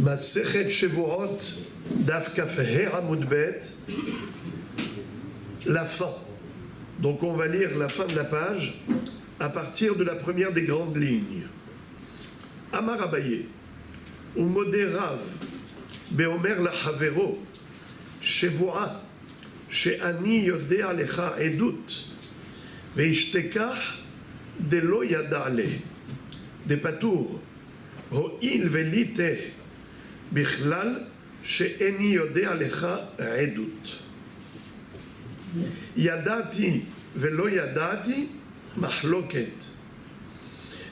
Masechet Shevuot, Daf Kafeh Amud Bet, la fin. Donc on va lire la fin de la page à partir de la première des grandes lignes. Amar Abaye, Umoderav, Beomer la Havero, Shevuah, She'ani Yodea Lecha Edut, Veishtekach, Delo Yadale, de Patour, Ho'il Velite, Bichlal, She'eni Yodea Lecha Edut. Yadati velo yadati mahloket.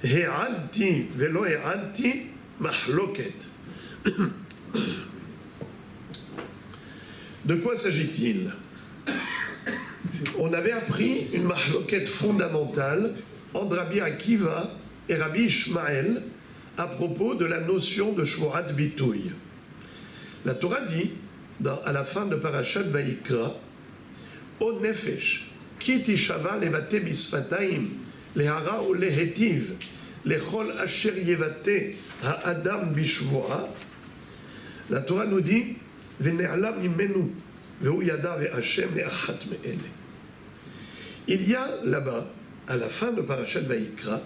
He'adti velo he'adti mahloket. De quoi s'agit-il? On avait appris une mahloket fondamentale entre Rabbi Akiva et Rabbi Ishmael à propos de la notion de Shvorat Bitouy. La Torah dit, à la fin de Parashat Vayikra, O nefesh, ki tishava levate bisfataim, lehara ou lehetiv, lechol asher yevate ha'adam bishvoa. La Torah nous dit, vene'alam imenu, ve'u yada ve'ashem le'achat me'ele. Il y a là-bas, à la fin de Parashat Vayikra,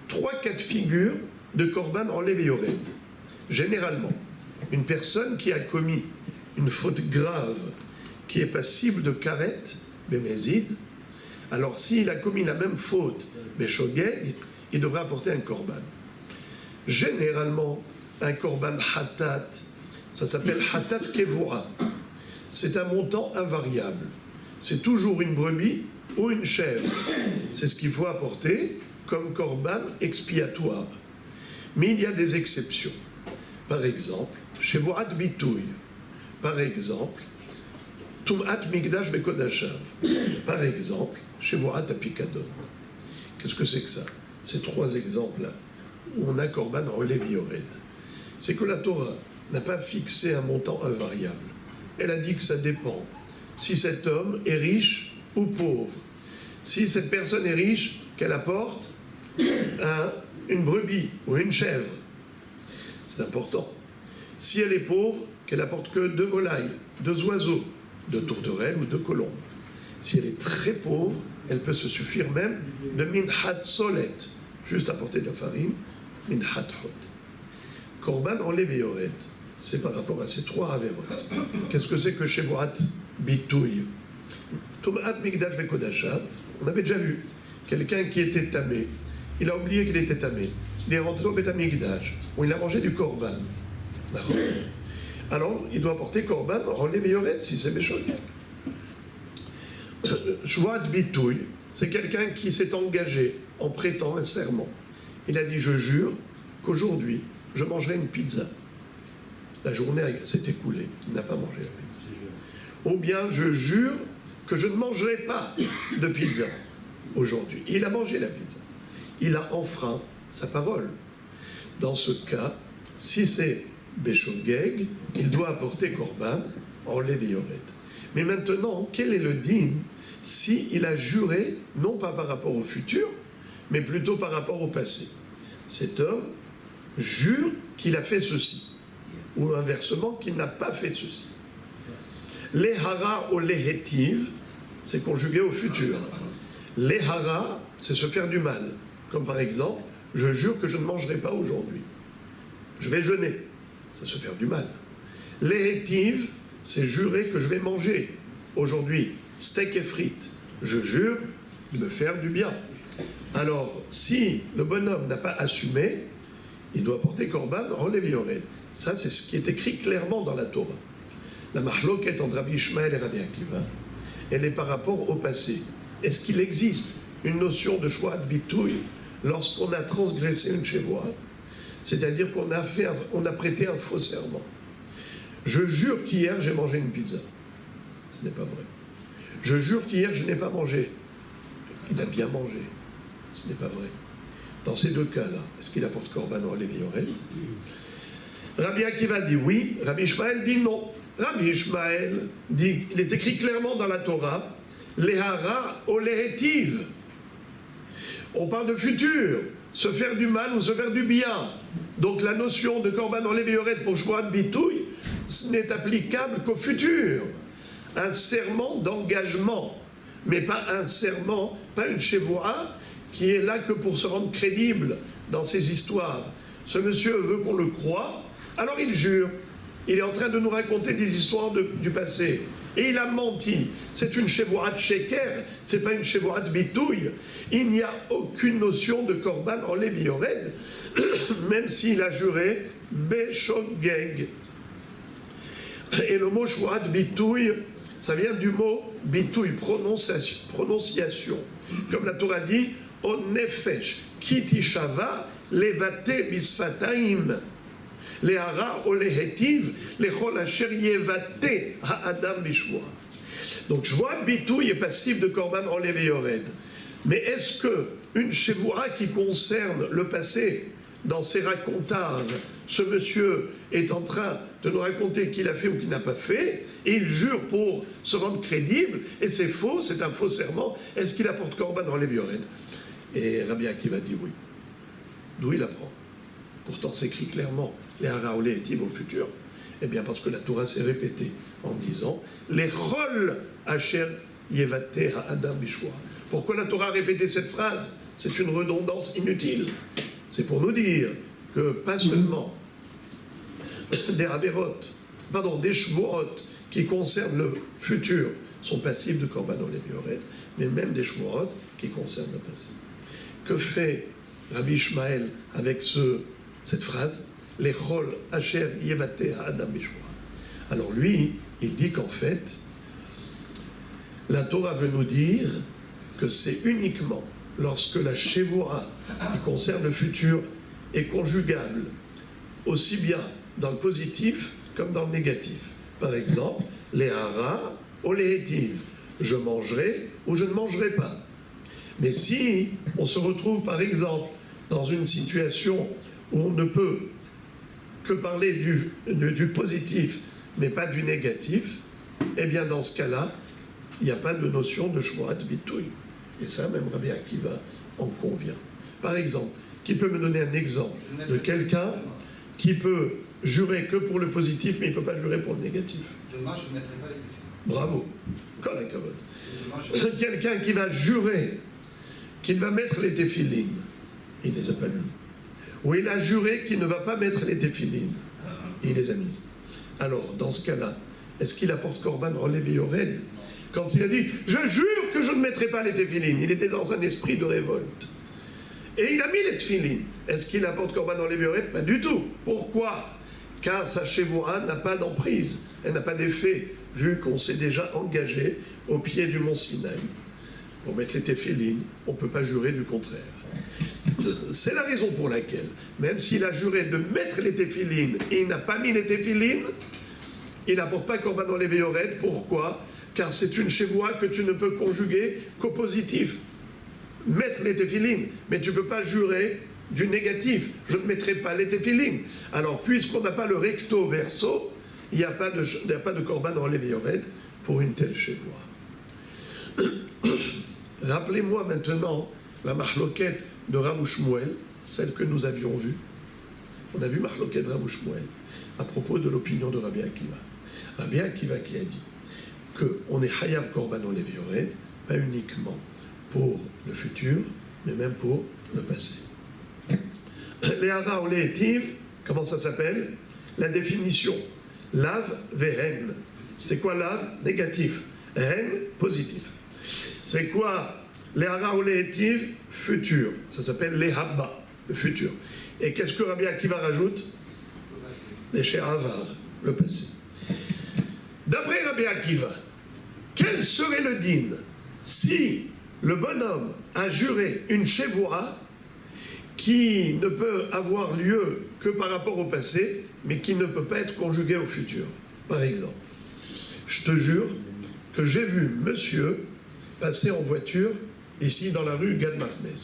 3 cas de figure de korban enlevé yored. Généralement, une personne qui a commis une faute grave, qui est passible de karet, bémézid, alors s'il a commis la même faute, béshogeg, il devra apporter un korban. Généralement, un korban hatat, ça s'appelle hatat kevoura. C'est un montant invariable. C'est toujours une brebis ou une chèvre. C'est ce qu'il faut apporter comme korban expiatoire. Mais il y a des exceptions. Par exemple, shevuat bitouy. Par exemple, Tum'at Migdash Bekodashav. Par exemple, Shevuat Apikadon. Qu'est-ce que c'est que ça? Ces 3 exemples-là, où on a Korban Olev Yored. C'est que la Torah n'a pas fixé un montant invariable. Elle a dit que ça dépend. Si cet homme est riche ou pauvre. Si cette personne est riche, qu'elle apporte une brebis ou une chèvre. C'est important. Si elle est pauvre, qu'elle apporte que 2 volailles, 2 oiseaux, 2 tourterelles ou 2 colombes. Si elle est très pauvre, elle peut se suffire même de minhat solet, juste apporter de la farine, minhat hot. Korban enlevé yored, c'est par rapport à ces 3 averot. Qu'est-ce que c'est que shevuat bitouy? Tum'at migdash vekodashav, on avait déjà vu quelqu'un qui était tamé, il a oublié qu'il était tamé, il est rentré au Beth Amikdash, où il a mangé du korban. Alors, il doit porter korban enlevé yored si c'est méchant. Shvoat bitouy, c'est quelqu'un qui s'est engagé en prêtant un serment. Il a dit, je jure qu'aujourd'hui, je mangerai une pizza. La journée s'est écoulée, il n'a pas mangé la pizza. Ou bien, je jure que je ne mangerai pas de pizza aujourd'hui. Il a mangé la pizza. Il a enfreint sa parole. Dans ce cas, si c'est Béshogeg, il doit apporter korban enlevé yored. Mais maintenant, quel est le din si il a juré, non pas par rapport au futur, mais plutôt par rapport au passé? Cet homme jure qu'il a fait ceci, ou inversement, qu'il n'a pas fait ceci. Lehara ou lehetiv, c'est conjugué au futur. Lehara, c'est se faire du mal. Comme par exemple, je jure que je ne mangerai pas aujourd'hui. Je vais jeûner. Ça se faire du mal. Lehetiv, c'est jurer que je vais manger aujourd'hui steak et frites. Je jure de me faire du bien. Alors, si le bonhomme n'a pas assumé, il doit porter korban enlevé yored. Ça, c'est ce qui est écrit clairement dans la Torah. La mahloket entre Rabbi Ishmael et Rabbi Akiva, elle est par rapport au passé. Est-ce qu'il existe une notion de shvoat bitouy lorsqu'on a transgressé une shevuah? C'est-à-dire qu'on a prêté un faux serment. Je jure qu'hier j'ai mangé une pizza. Ce n'est pas vrai. Je jure qu'hier je n'ai pas mangé. Il a bien mangé. Ce n'est pas vrai. Dans ces 2 cas-là, est-ce qu'il apporte korban enlevé yored? Rabbi Akiva dit oui, Rabbi Ishmael dit non. Rabbi Ishmael dit, il est écrit clairement dans la Torah, lehara ou lehetiv. On parle de futur. se faire du mal ou se faire du bien. Donc la notion de Korban Olev Yored pour Shvoat Bitouy n'est applicable qu'au futur. Un serment d'engagement, mais pas un serment, pas une chevoua qui est là que pour se rendre crédible dans ces histoires. Ce monsieur veut qu'on le croie, alors il jure. Il est en train de nous raconter des histoires du passé. Et il a menti. C'est une chevoua de sheker, c'est pas une chevoua de bitouille. Il n'y a aucune notion de Korban Olev Yored, même s'il a juré Beshogeg. Et le mot chevoua de bitouille, ça vient du mot bitouille, prononciation. Comme la Torah dit, O nefesh, kitishava, levate bisfataim. Les hara ou les hétiv, les chol asher yevate ha'adam bishvoa. Donc, shvoat bitouille est passif de Korban Olev Yored. Mais est-ce qu'une chevoua qui concerne le passé, dans ses racontages, ce monsieur est en train de nous raconter qu'il a fait ou qu'il n'a pas fait, et il jure pour se rendre crédible, et c'est faux, c'est un faux serment, est-ce qu'il apporte Korban Olev Yored? Et Rabbi Akiva dit oui. D'où il apprend? Pourtant, c'est écrit clairement, les hara ou les hétiv au futur. Eh bien, parce que la Torah s'est répétée en disant les chol asher yevate ha'adam bishvoa. Pourquoi la Torah a répété cette phrase? C'est une redondance inutile. C'est pour nous dire que pas seulement des averot, pardon, des shvuot qui concernent le futur sont passifs de Korban Olev Yored, mais même des shvuot qui concernent le passé. Que fait Rabbi Ishmael avec cette phrase? Les chol asher yevate ha'adam bishvoa. Alors lui, il dit qu'en fait, la Torah veut nous dire que c'est uniquement lorsque la chevoura qui concerne le futur est conjugable, aussi bien dans le positif comme dans le négatif. Par exemple, les hara ou les hétiv, je mangerai ou je ne mangerai pas. Mais si on se retrouve par exemple dans une situation où on ne peut que parler du positif mais pas du négatif, eh bien dans ce cas-là, il n'y a pas de notion de shvoat bitouille. Et ça, même Rabbi Akiva en convient. Par exemple, qui peut me donner un exemple de quelqu'un qui peut jurer que pour le positif, mais il ne peut pas jurer pour le négatif? Demain, je ne mettrai pas les téfilines. Bravo. Kol hakavod. Quelqu'un qui va jurer qu'il va mettre les téfilines, il ne les a pas mis. Ou il a juré qu'il ne va pas mettre les téfilines, il les a mises. Alors, dans ce cas-là, est-ce qu'il apporte Korban Olev Yored? Quand il a dit « Je jure que je ne mettrai pas les téfilines », il était dans un esprit de révolte. Et il a mis les téfilines. Est-ce qu'il apporte Korban Olev Yored? Pas du tout. Pourquoi? Car sa chevoura n'a pas d'emprise, elle n'a pas d'effet, vu qu'on s'est déjà engagé au pied du mont Sinaï. Pour mettre les téfilines, on ne peut pas jurer du contraire. C'est la raison pour laquelle, même s'il a juré de mettre les téfilines et il n'a pas mis les téfilines, il n'apporte pas Korban Olev Yored. Pourquoi? Car c'est une chevoua que tu ne peux conjuguer qu'au positif. Mettre les téfilines, mais tu ne peux pas jurer du négatif. Je ne mettrai pas les téfilines. Alors, puisqu'on n'a pas le recto verso, il n'y a pas de Korban Olev Yored pour une telle chevoua. Rappelez-moi maintenant la mahloket de Rav Shmuel, celle que nous avions vue. On a vu mahloket de Rav Shmuel à propos de l'opinion de Rabbi Akiva. Rabbi Akiva qui a dit qu'on est Hayav Korban Olev Yored, pas uniquement pour le futur, mais même pour le passé. Les hara ou les hétiv, comment ça s'appelle? La définition. Lav vehen. C'est quoi lav? Négatif. Hen, positif. C'est quoi les hara ou les hétiv? Futur. Ça s'appelle les habba, le futur. Et qu'est-ce que Rabbi Akiva rajoute? Les she'avar, le passé. D'après Rabbi Akiva, quel serait le din si le bonhomme a juré une chevoura qui ne peut avoir lieu que par rapport au passé, mais qui ne peut pas être conjuguée au futur? Par exemple, je te jure que j'ai vu monsieur passer en voiture ici dans la rue Gad Marnes.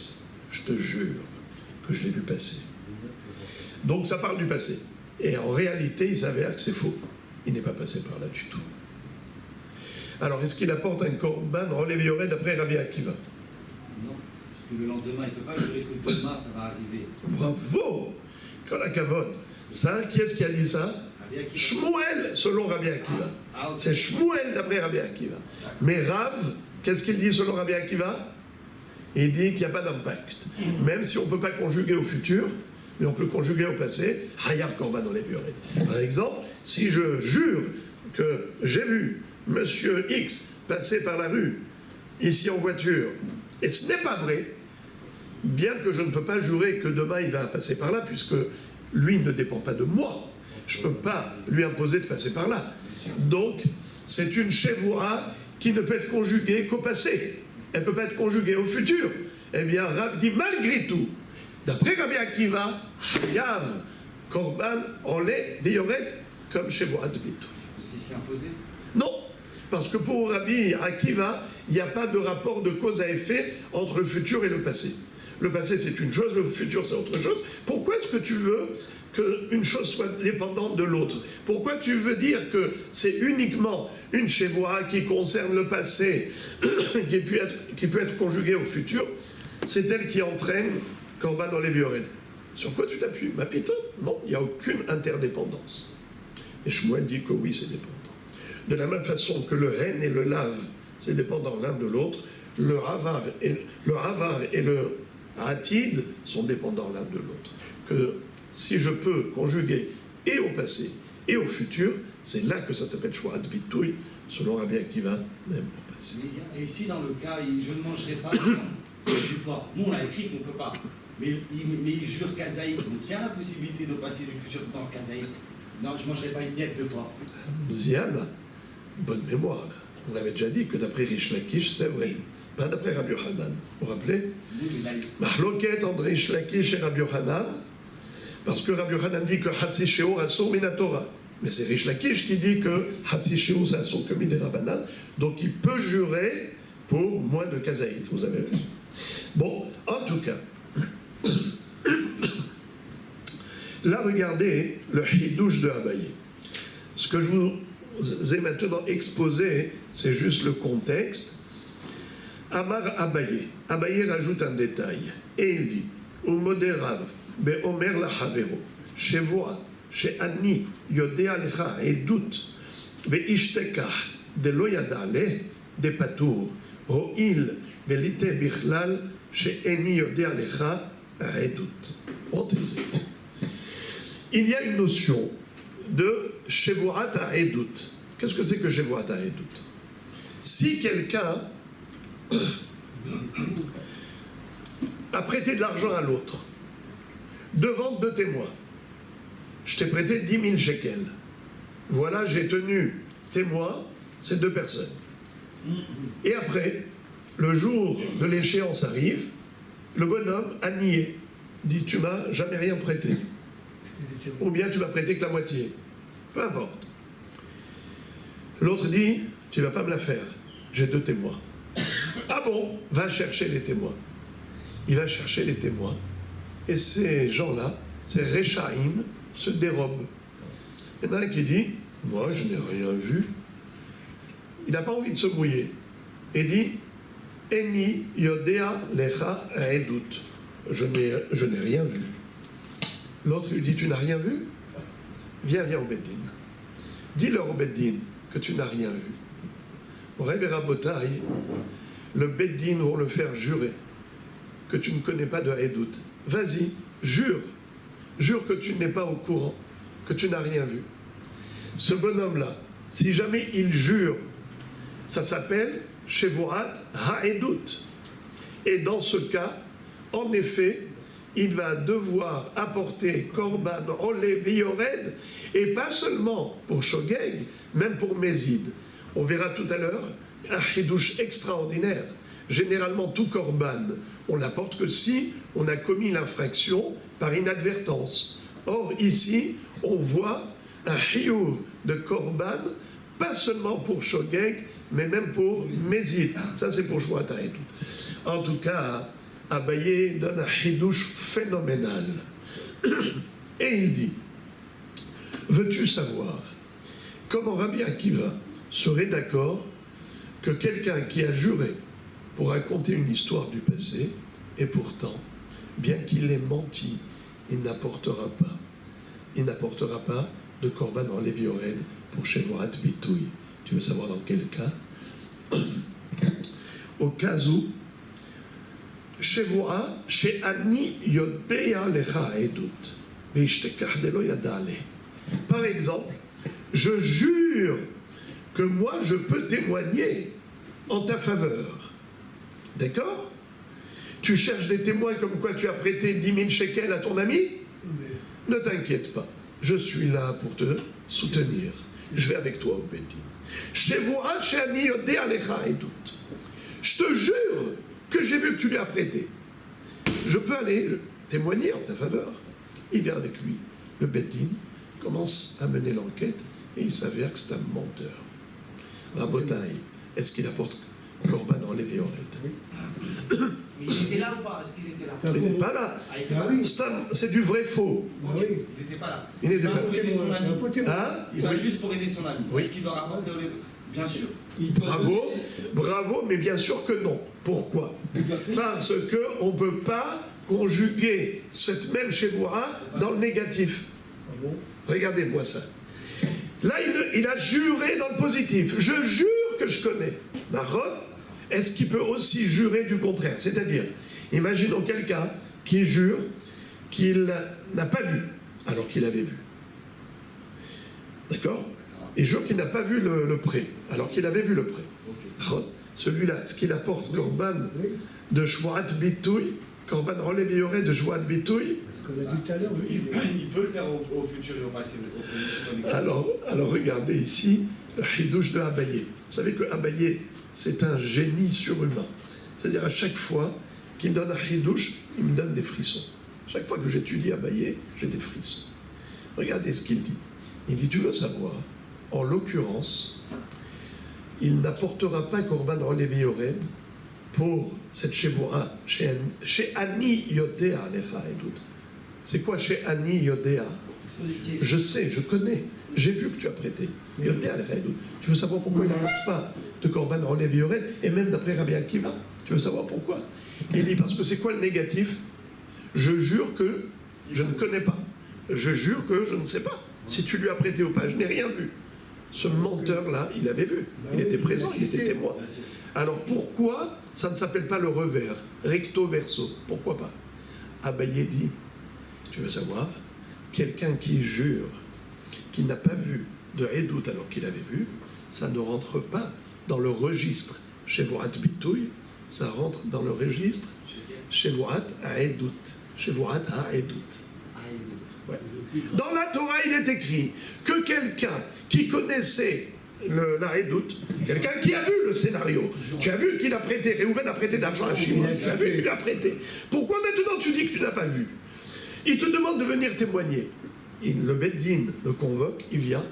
Je te jure que je l'ai vu passer. Donc ça parle du passé. Et en réalité, il s'avère que c'est faux. Il n'est pas passé par là du tout. Alors, est-ce qu'il apporte un Korban Olev Yored d'après Rabbi Akiva? Non. Parce que le lendemain, il ne peut pas jurer que demain, ça va arriver. Bravo! Kol hakavod. Ça, qui est-ce qui a dit ça? Rabbi Akiva. Shmuel, selon Rabbi Akiva. Ok. C'est Shmuel d'après Rabbi Akiva. Mais Rav, qu'est-ce qu'il dit selon Rabbi Akiva? Il dit qu'il n'y a pas d'impact. Même si on ne peut pas conjuguer au futur, mais on peut conjuguer au passé. Hayav korban olev yored. Par exemple, si je jure que j'ai vu Monsieur X passer par la rue, ici en voiture, et ce n'est pas vrai, bien que je ne peux pas jurer que demain il va passer par là, puisque lui ne dépend pas de moi. Je ne peux pas lui imposer de passer par là. Donc, c'est une chevoura qui ne peut être conjuguée qu'au passé. Elle ne peut pas être conjuguée au futur. Eh bien, Rav dit malgré tout, d'après Rabbi Akiva, Hayav, Korban, Olé, Yored, comme chevoura de Bitou. Parce qu'il s'est imposé. Non, parce que pour Rabbi Akiva, il n'y a pas de rapport de cause à effet entre le futur et le passé. Le passé, c'est une chose, le futur, c'est autre chose. Pourquoi est-ce que tu veux qu'une chose soit dépendante de l'autre? Pourquoi tu veux dire que c'est uniquement une chevoura qui concerne le passé, qui peut être conjuguée au futur? C'est elle qui entraîne Korban olev yored. Sur quoi tu t'appuies? Ma pitote? Non, il n'y a aucune interdépendance. Et Shmuel dit que oui, c'est dépendant. De la même façon que le hen et le lave, c'est dépendant l'un de l'autre, le havar et le atid sont dépendants l'un de l'autre. Que si je peux conjuguer et au passé et au futur, c'est là que ça s'appelle Shvoat Bitouy, selon Rabbi Akiva, même au passé. Et si dans le cas, je ne mangerai pas du porc, nous on l'a écrit qu'on ne peut pas, mais il jure kazaït, donc il y a la possibilité de passer du futur dans le kazaït. Non, je ne mangerai pas une miette de porc. Ziana, bonne mémoire. On avait déjà dit que d'après Rish Lakish, c'est vrai. Pas d'après Rabbi Yochanan. Vous vous rappelez? Mahloket entre Rish Lakish et Rabbi Yochanan, parce que Rabbi Yochanan dit que Hatzi Sheor Asur Mina Torah. Mais c'est Rish Lakish qui dit que Hatzi Sheor c'est Asur que Mina Rabanan. Donc il peut jurer pour moins de kazaït. Vous avez raison. Bon, en tout cas, là regardez le hidouche de Abaye. Ce que je vous ai maintenant exposé, c'est juste le contexte. Amar Abaye. Abaye rajoute un détail. Et il dit, Umoderav, Be'omer la Havero, Shevoa, She'ani, Yodea lecha, Edut, Ve'ishtekach, de loyadale, de patour, Ro'il, Velite bichlal, She'eni Yodea lecha, Edut. Il y a une notion de Shevoat à Edut. Qu'est-ce que c'est que Shevoat à Edut? Si quelqu'un a prêté de l'argent à l'autre, devant deux témoins, je t'ai prêté 10 000 shekels. Voilà, j'ai tenu témoin ces deux personnes. Et après, le jour de l'échéance arrive, le bonhomme a nié, dit tu m'as jamais rien prêté. Ou bien tu m'as prêté que la moitié. Peu importe. L'autre dit tu ne vas pas me la faire, j'ai deux témoins. Ah bon, va chercher les témoins. Il va chercher les témoins. Et ces gens-là, ces Rechaïm, se dérobent. Il y en a un qui dit, moi je n'ai rien vu. Il n'a pas envie de se mouiller. Et dit, Eni yodea lecha edut. Je n'ai rien vu. L'autre lui dit, tu n'as rien vu? Viens au Beddin. Dis-leur au Beddin que tu n'as rien vu. Au Rebbe Rabotai, le Beddin vont le faire jurer que tu ne connais pas de Edut. Vas-y, jure. Jure que tu n'es pas au courant, que tu n'as rien vu. Ce bonhomme-là, si jamais il jure, ça s'appelle Shevoat Ha'edut. Et dans ce cas, en effet, il va devoir apporter Korban Olev Yored, et pas seulement pour Shogeg, même pour Mézid. On verra tout à l'heure un chidouche extraordinaire. Généralement, tout Korban, on l'apporte que si on a commis l'infraction par inadvertance. Or, ici, on voit un chiyuv de Korban, pas seulement pour Shogeg, mais même pour Mézid. Ça, c'est pour Shvoat Ha'edut. En tout cas, Abaye donne un chidouche phénoménal. Et il dit, veux-tu savoir comment Rabbi Akiva serait d'accord que quelqu'un qui a juré pour raconter une histoire du passé Et pourtant, bien qu'il ait menti, il n'apportera pas. Il n'apportera pas de korban en Lévi Ored pour Shevuat Bitouy. Tu veux savoir dans quel cas? Au cas où, Shevuah, she'ani yodea lecha edut, ve'ishtekach delo yada ale. Par exemple, je jure que moi je peux témoigner en ta faveur. D'accord? Tu cherches des témoins comme quoi tu as prêté 10 000 shekels à ton ami? Ne t'inquiète pas, je suis là pour te soutenir. Je vais avec toi au Bédine. Shevuah she'ani yodea lecha edut. Je te jure que j'ai vu que tu lui as prêté. Je peux aller témoigner en ta faveur. Il vient avec lui. Le Bédine commence à mener l'enquête et il s'avère que c'est un menteur. Rabotaï, est-ce qu'il apporte korban en Lévi Ored? Mais il était là ou pas? Est-ce qu'il était là? Il n'était pas là. Ah, il était pas là. C'est du vrai faux. Il n'était pas là. Il n'était pas Pour aider son ami. Hein? Il va juste pour aider son ami. Oui. Est-ce qu'il doit rapporter au Lévi? Bien sûr. Bravo, bravo, mais bien sûr que non. Pourquoi? Parce qu'on ne peut pas conjuguer cette même Shevuah dans le négatif. Regardez-moi ça. Là, il a juré dans le positif. Je jure que je connais. D'accord? Est-ce qu'il peut aussi jurer du contraire? C'est-à-dire, imaginons quelqu'un qui jure qu'il n'a pas vu, alors qu'il avait vu. D'accord? Il jure qu'il n'a pas vu le prêt, alors qu'il avait vu le prêt. Okay. Celui-là, ce qu'il apporte korban de Shvuat Bitouy, korban en Lévi Ored de Shvuat Bitouy. Ce qu'on a dit tout à l'heure, il peut le faire au futur et au passé. Alors regardez ici, le Hidouche de Abaye. Vous savez que Abaye, c'est un génie surhumain. C'est-à-dire à chaque fois qu'il me donne un Hidouche, il me donne des frissons. Chaque fois que j'étudie Abaye, j'ai des frissons. Regardez ce qu'il dit. Il dit, tu veux savoir? En l'occurrence, il n'apportera pas korban en Lévi Ored pour cette Shevuah, chez Ani Yodea Alecha Edut. C'est quoi chez Ani Yodea? Je sais, je connais, j'ai vu que tu as prêté. Yodea Alecha Edut. Tu veux savoir pourquoi il n'apporte pas de korban en Lévi Ored, et même d'après Rabbi Akiva? Tu veux savoir pourquoi? Il dit parce que c'est quoi le négatif? Je jure que je ne connais pas. Je jure que je ne sais pas. Si tu lui as prêté ou pas, je n'ai rien vu. Ce menteur-là, il avait vu, il était présent, il était témoin. Alors pourquoi ça ne s'appelle pas le revers, recto verso? Pourquoi pas? Abaye dit, tu veux savoir, quelqu'un qui jure qu'il n'a pas vu de Edout alors qu'il avait vu, ça ne rentre pas dans le registre Shevuat Bitouy, ça rentre dans le registre Shevuat Haedout. Shevuat Haedout. Ouais. Dans la Torah, il est écrit que quelqu'un qui connaissait la Edout, quelqu'un qui a vu le scénario, tu as vu qu'il a prêté, Réhouven a prêté d'argent à Shimon, tu as vu qu'il a prêté. Pourquoi maintenant tu dis que tu n'as pas vu? Il te demande de venir témoigner. Le Beddin le convoque, il vient.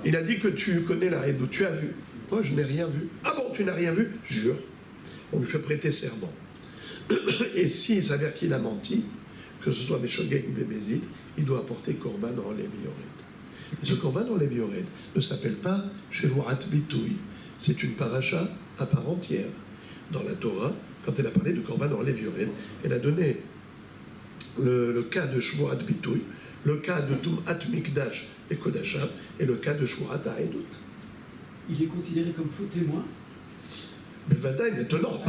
Il a dit que tu connais la Edout, tu as vu. Moi, je n'ai rien vu. Ah bon, tu n'as rien vu? Jure. On lui fait prêter serment. Et s'il s'avère qu'il a menti, que ce soit Meshogeg ou Bébézid, il doit apporter korban en Lévi Ored. Et ce korban en Lévi Ored ne s'appelle pas Shevuat Bitouy. C'est une paracha à part entière. Dans la Torah, quand elle a parlé de korban en Lévi Ored, elle a donné le cas de Shevuat Bitouy, le cas de Tum'at Mikdash et Kodasham, et le cas de Shevuat Haedout. Il est considéré comme faux témoin? Mais Vadaï, maintenant,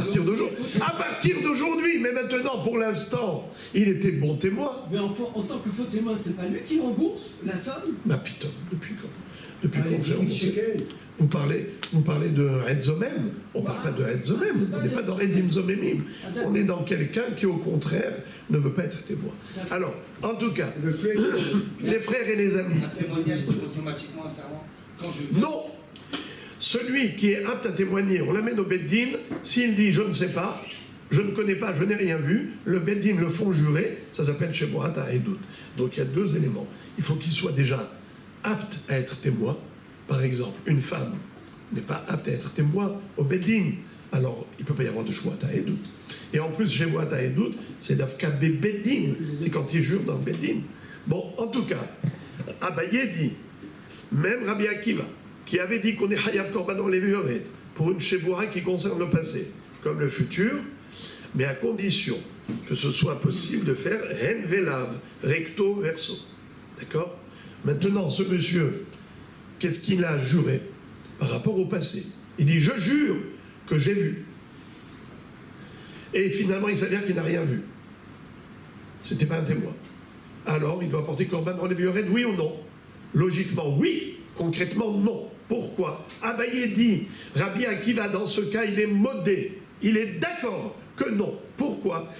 à partir d'aujourd'hui, mais maintenant, pour l'instant, il était bon témoin. Mais en tant que faux témoin, c'est pas lui qui rembourse la somme? Ma putain, depuis quand? Depuis quand j'ai remboursé? Vous parlez de Edzomem, on ne parle pas de Edzomem, on n'est pas dans Edim Zomemim. On est dans quelqu'un qui, au contraire, ne veut pas être témoin. Alors, en tout cas, les frères et les amis. Un témoignage, c'est automatiquement un serment? Quand je veux... Non! Celui qui est apte à témoigner, on l'amène au Beddin, s'il dit je ne sais pas, je ne connais pas, je n'ai rien vu, le Beddin le font jurer, ça s'appelle Shevuat Haedout. Donc il y a deux éléments. Il faut qu'il soit déjà apte à être témoin. Par exemple, une femme n'est pas apte à être témoin au Beddin, alors il ne peut pas y avoir de Shevuat Haedout. Et en plus, Shevuat Haedout, c'est l'Afka Beddin, c'est quand il jure dans le Beddin. Bon, en tout cas, Abaye dit, même Rabbi Akiva, qui avait dit qu'on est Hayav Korban en Lévi Ored pour une Shevuah qui concerne le passé, comme le futur, mais à condition que ce soit possible de faire ren velav, recto verso. D'accord? Maintenant, ce monsieur, qu'est-ce qu'il a juré par rapport au passé? Il dit, je jure que j'ai vu. Et finalement, il s'avère qu'il n'a rien vu. C'était pas un témoin. Alors, il doit porter korban dans les viorettes, oui ou non? Logiquement, oui. Concrètement, non. Pourquoi? Abaye dit, Rabbi Akiva, dans ce cas, il est modé. Il est d'accord que non. Pourquoi?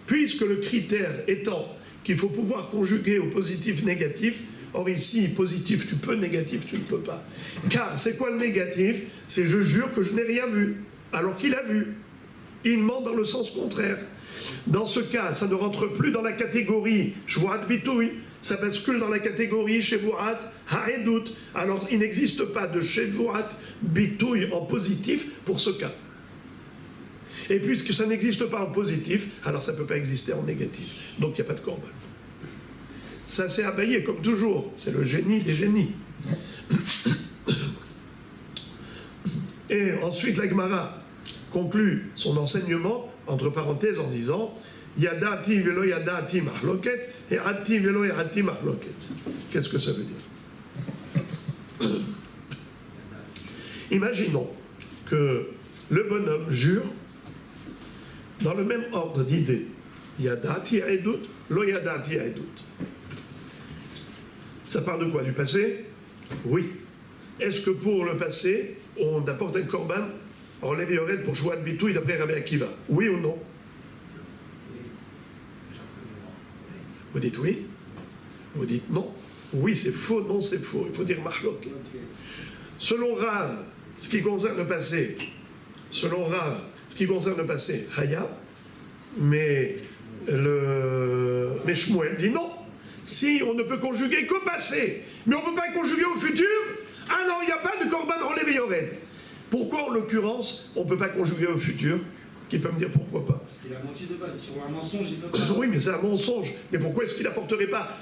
Puisque le critère étant qu'il faut pouvoir conjuguer au positif négatif, or ici, positif tu peux, négatif tu ne peux pas. Car c'est quoi le négatif? C'est je jure que je n'ai rien vu, alors qu'il a vu. Il ment dans le sens contraire. Dans ce cas, ça ne rentre plus dans la catégorie Shvuat Bitouy, ça bascule dans la catégorie Shevuat Ha'edut. Alors il n'existe pas de Shevuat Bitouy en positif pour ce cas. Et puisque ça n'existe pas en positif, alors ça ne peut pas exister en négatif. Donc il n'y a pas de korban. Ça s'est abayé comme toujours. C'est le génie des génies. Et ensuite la Gemara conclut son enseignement, entre parenthèses, en disant Yadati velo yadati mahloket et ati velo yadati mahloket. Qu'est-ce que ça veut dire? Imaginons que le bonhomme jure dans le même ordre d'idées. Yadati edut, lo yadati edut. Ça parle de quoi? Du passé? Oui. Est-ce que pour le passé, on apporte un korban en lévioret pour Shvuat Bitouy d'après Rabbi Akiva? Oui ou non? Vous dites oui? Vous dites non? Oui, c'est faux, non, c'est faux. Il faut dire machlok. Selon Rav, ce qui concerne le passé, Haya, mais Shmuel dit non. Si on ne peut conjuguer qu'au passé, mais on ne peut pas conjuguer au futur, alors il n'y a pas de korban en lévioret. Pourquoi, en l'occurrence, on ne peut pas conjuguer au futur? Qui peut me dire pourquoi pas? Parce qu'il a menti de base. Sur un mensonge, il ne peut pas. Oui, mais c'est un mensonge. Mais pourquoi est-ce qu'il n'apporterait pas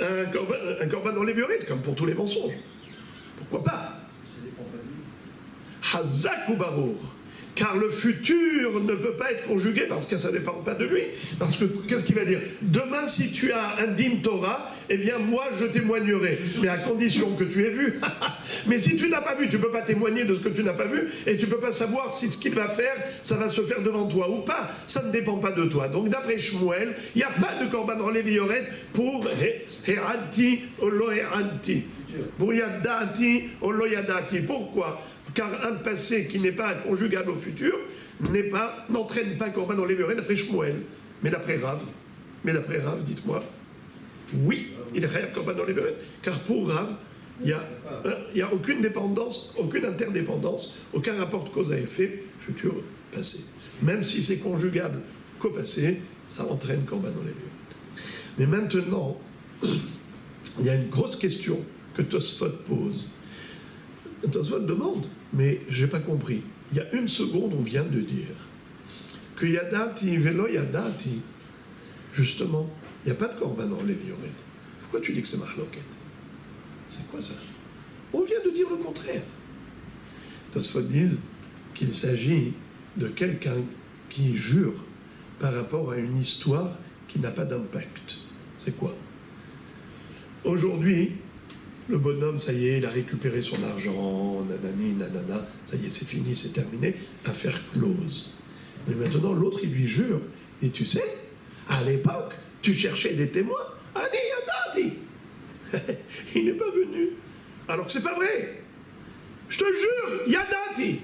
un korban dans les viorettes, comme pour tous les mensonges? Pourquoi pas? Hazak ou Barour. Car le futur ne peut pas être conjugué parce que ça ne dépend pas de lui. Parce que, qu'est-ce qu'il va dire? Demain, si tu as un din Torah, eh bien, moi, je témoignerai. Mais à condition que tu aies vu. Mais si tu n'as pas vu, tu ne peux pas témoigner de ce que tu n'as pas vu, et tu ne peux pas savoir si ce qu'il va faire, ça va se faire devant toi ou pas. Ça ne dépend pas de toi. Donc, d'après Shmuel, il n'y a pas de korban dans les viorettes pour Heranti ou lo Heranti. Pour Yadati ou lo Yadati. Pourquoi? Car un passé qui n'est pas conjugable au futur n'entraîne pas korban dans les viorettes d'après Shmuel. Mais d'après Rav, dites-moi, oui, il est chayav korban dans les viorettes, car pour Rav, il n'y a aucune dépendance, aucune interdépendance, aucun rapport de cause à effet futur-passé. Même si c'est conjugable qu'au passé, ça entraîne korban dans les viorettes. Mais maintenant, il y a une grosse question que Tosfot pose. Tosfot demande, mais je n'ai pas compris. Il y a une seconde, on vient de dire que Yadati, Velo Yadati, justement, il n'y a pas de korban dans les viorettes. Pourquoi tu dis que c'est mahloket? C'est quoi ça? On vient de dire le contraire. Tosfot disent qu'il s'agit de quelqu'un qui jure par rapport à une histoire qui n'a pas d'impact. C'est quoi? Aujourd'hui, le bonhomme, ça y est, il a récupéré son argent, nanani, nanana, ça y est, c'est fini, c'est terminé, affaire close. Mais maintenant, l'autre, il lui jure, et tu sais, à l'époque, tu cherchais des témoins, Ani Yadati. Il n'est pas venu. Alors que c'est pas vrai. Je te jure, Yadati.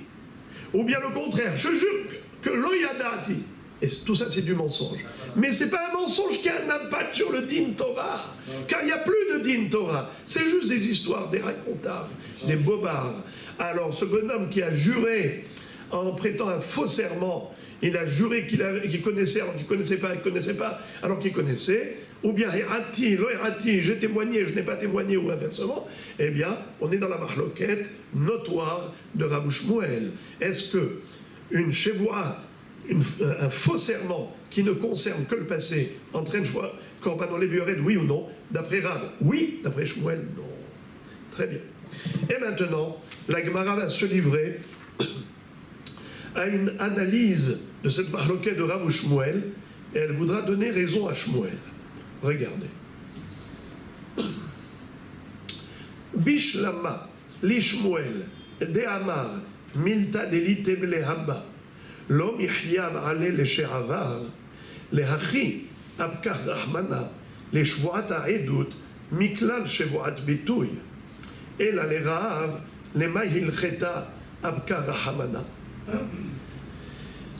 Ou bien le contraire, je jure que lo Yadati. Et tout ça, c'est du mensonge. Mais ce n'est pas un mensonge qui a un impact sur le din Torah. Car il n'y a plus de din Torah. C'est juste des histoires, des racontables, des bobards. Alors, ce bonhomme qui a juré en prêtant un faux serment, il a juré qu'il connaissait alors qu'il ne connaissait pas alors qu'il connaissait, ou bien Herati, lo Herati, j'ai témoigné, je n'ai pas témoigné, ou inversement, eh bien, on est dans la marloquette notoire de Rabbi Shmuel. Est-ce que une chevoie, un faux serment qui ne concerne que le passé entraîne korban dans les viorettes, oui ou non? D'après Rav, oui. D'après Shmuel, non. Très bien. Et maintenant, la Gemara va se livrer à une analyse de cette marloquette de Rav ou Shmuel, et elle voudra donner raison à Shmuel. Regardez. Bishlama, li Shmuel, de Amar, milta delitem lehamba, lo michyav ale leshe'avar, lehachi, abkar rahmana, לשבועת העדות מכלל שבועת ביטוי, אלא לרעב למה הלכתה אבקה רחמנה.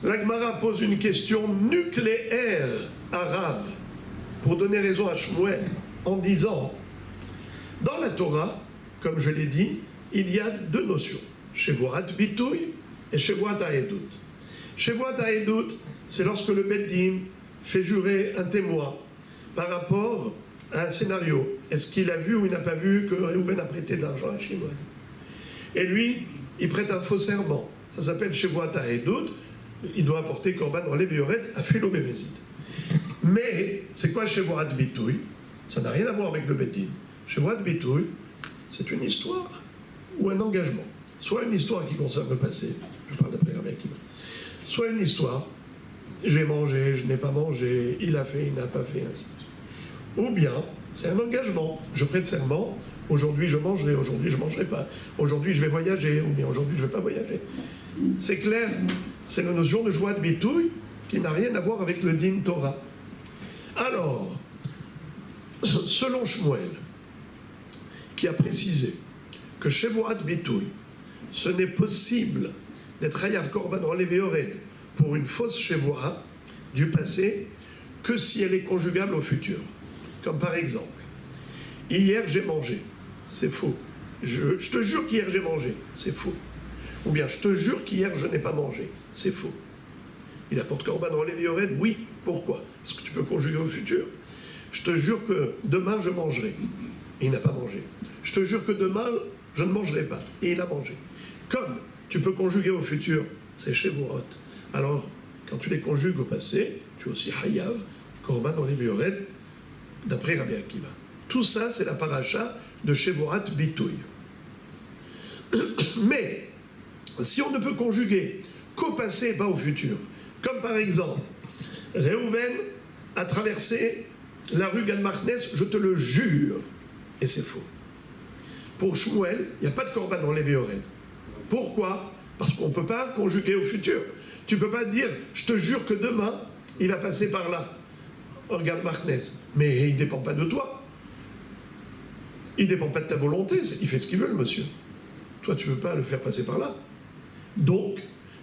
La Gemara pose une question nucléaire à Rav pour donner raison à Shmuel en disant, dans la Torah, comme je l'ai dit, il y a deux notions, Shevuat Bitoui et Shevuat Ha'edut. Shevuat Ha'edut, c'est lorsque le Beit Din fait jurer un témoin par rapport à un scénario. Est-ce qu'il a vu ou il n'a pas vu que Réhouven a prêté de l'argent à Shimon? Et lui, il prête un faux serment. Ça s'appelle Shevuat Ha'edut. Il doit apporter Korban dans les Bioret à Philo Bémézid. Mais c'est quoi Shevuat Bitoui? Ça n'a rien à voir avec le Beit Din. Shevuat Bitoui, c'est une histoire ou un engagement. Soit une histoire qui concerne le passé, je parle d'après Rabbi Akiva, soit une histoire, j'ai mangé, je n'ai pas mangé, il a fait, il n'a pas fait, ainsi de suite. Ou bien, c'est un engagement. Je prête serment, aujourd'hui je mangerai, aujourd'hui je ne mangerai pas, aujourd'hui je vais voyager, ou bien aujourd'hui je ne vais pas voyager. C'est clair, c'est la notion de Shevuat Bitoui qui n'a rien à voir avec le Din Torah. Alors, selon Shmuel, qui a précisé que Shevuat Bitoui, ce n'est possible d'être Hayav Korban enlevé Ored pour une fausse Shevuah du passé que si elle est conjugable au futur. Comme par exemple, hier j'ai mangé, c'est faux. Je te jure qu'hier j'ai mangé, c'est faux. Ou bien je te jure qu'hier je n'ai pas mangé, c'est faux. Il apporte Korban enlevé Ored, oui. Pourquoi? Parce que tu peux conjuguer au futur. Je te jure que demain je mangerai. Et il n'a pas mangé. Je te jure que demain je ne mangerai pas. Et il a mangé. Comme tu peux conjuguer au futur, c'est Shevuot. Alors, quand tu les conjugues au passé, tu es aussi Hayav, Korban enlevé Ored, d'après Rabbi Akiva. Tout ça, c'est la paracha de Shevuat Bitoui. Mais, si on ne peut conjuguer qu'au passé et pas au futur, comme par exemple, Réhouven a traversé la rue Galmarnès, je te le jure, et c'est faux. Pour Shmuel, il n'y a pas de Korban enlevé Ored. Pourquoi? Parce qu'on ne peut pas conjuguer au futur. Tu ne peux pas dire, je te jure que demain, il va passer par là. Regarde Marnès. Mais il ne dépend pas de toi. Il ne dépend pas de ta volonté. Il fait ce qu'il veut, le monsieur. Toi, tu ne peux pas le faire passer par là. Donc,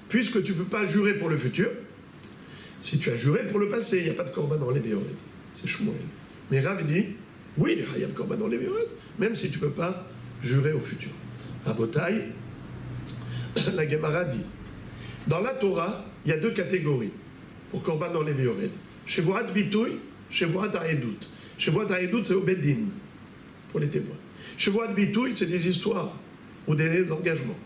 puisque tu ne peux pas jurer pour le futur, si tu as juré pour le passé, il n'y a pas de Korban enlevé Ored. C'est Shmuel. Mais Rav dit, oui, il y a de Korban enlevé Ored, même si tu ne peux pas jurer au futur. À Botaï, la Gemara dit, dans la Torah, il y a deux catégories pour Korban enlevé Ored. Shevuat Bitoui, Shevuat Ha'edut. Shevuat Ha'edut, c'est au Beit Din, pour les témoins. Shevuat Bitoui, c'est des histoires ou des engagements.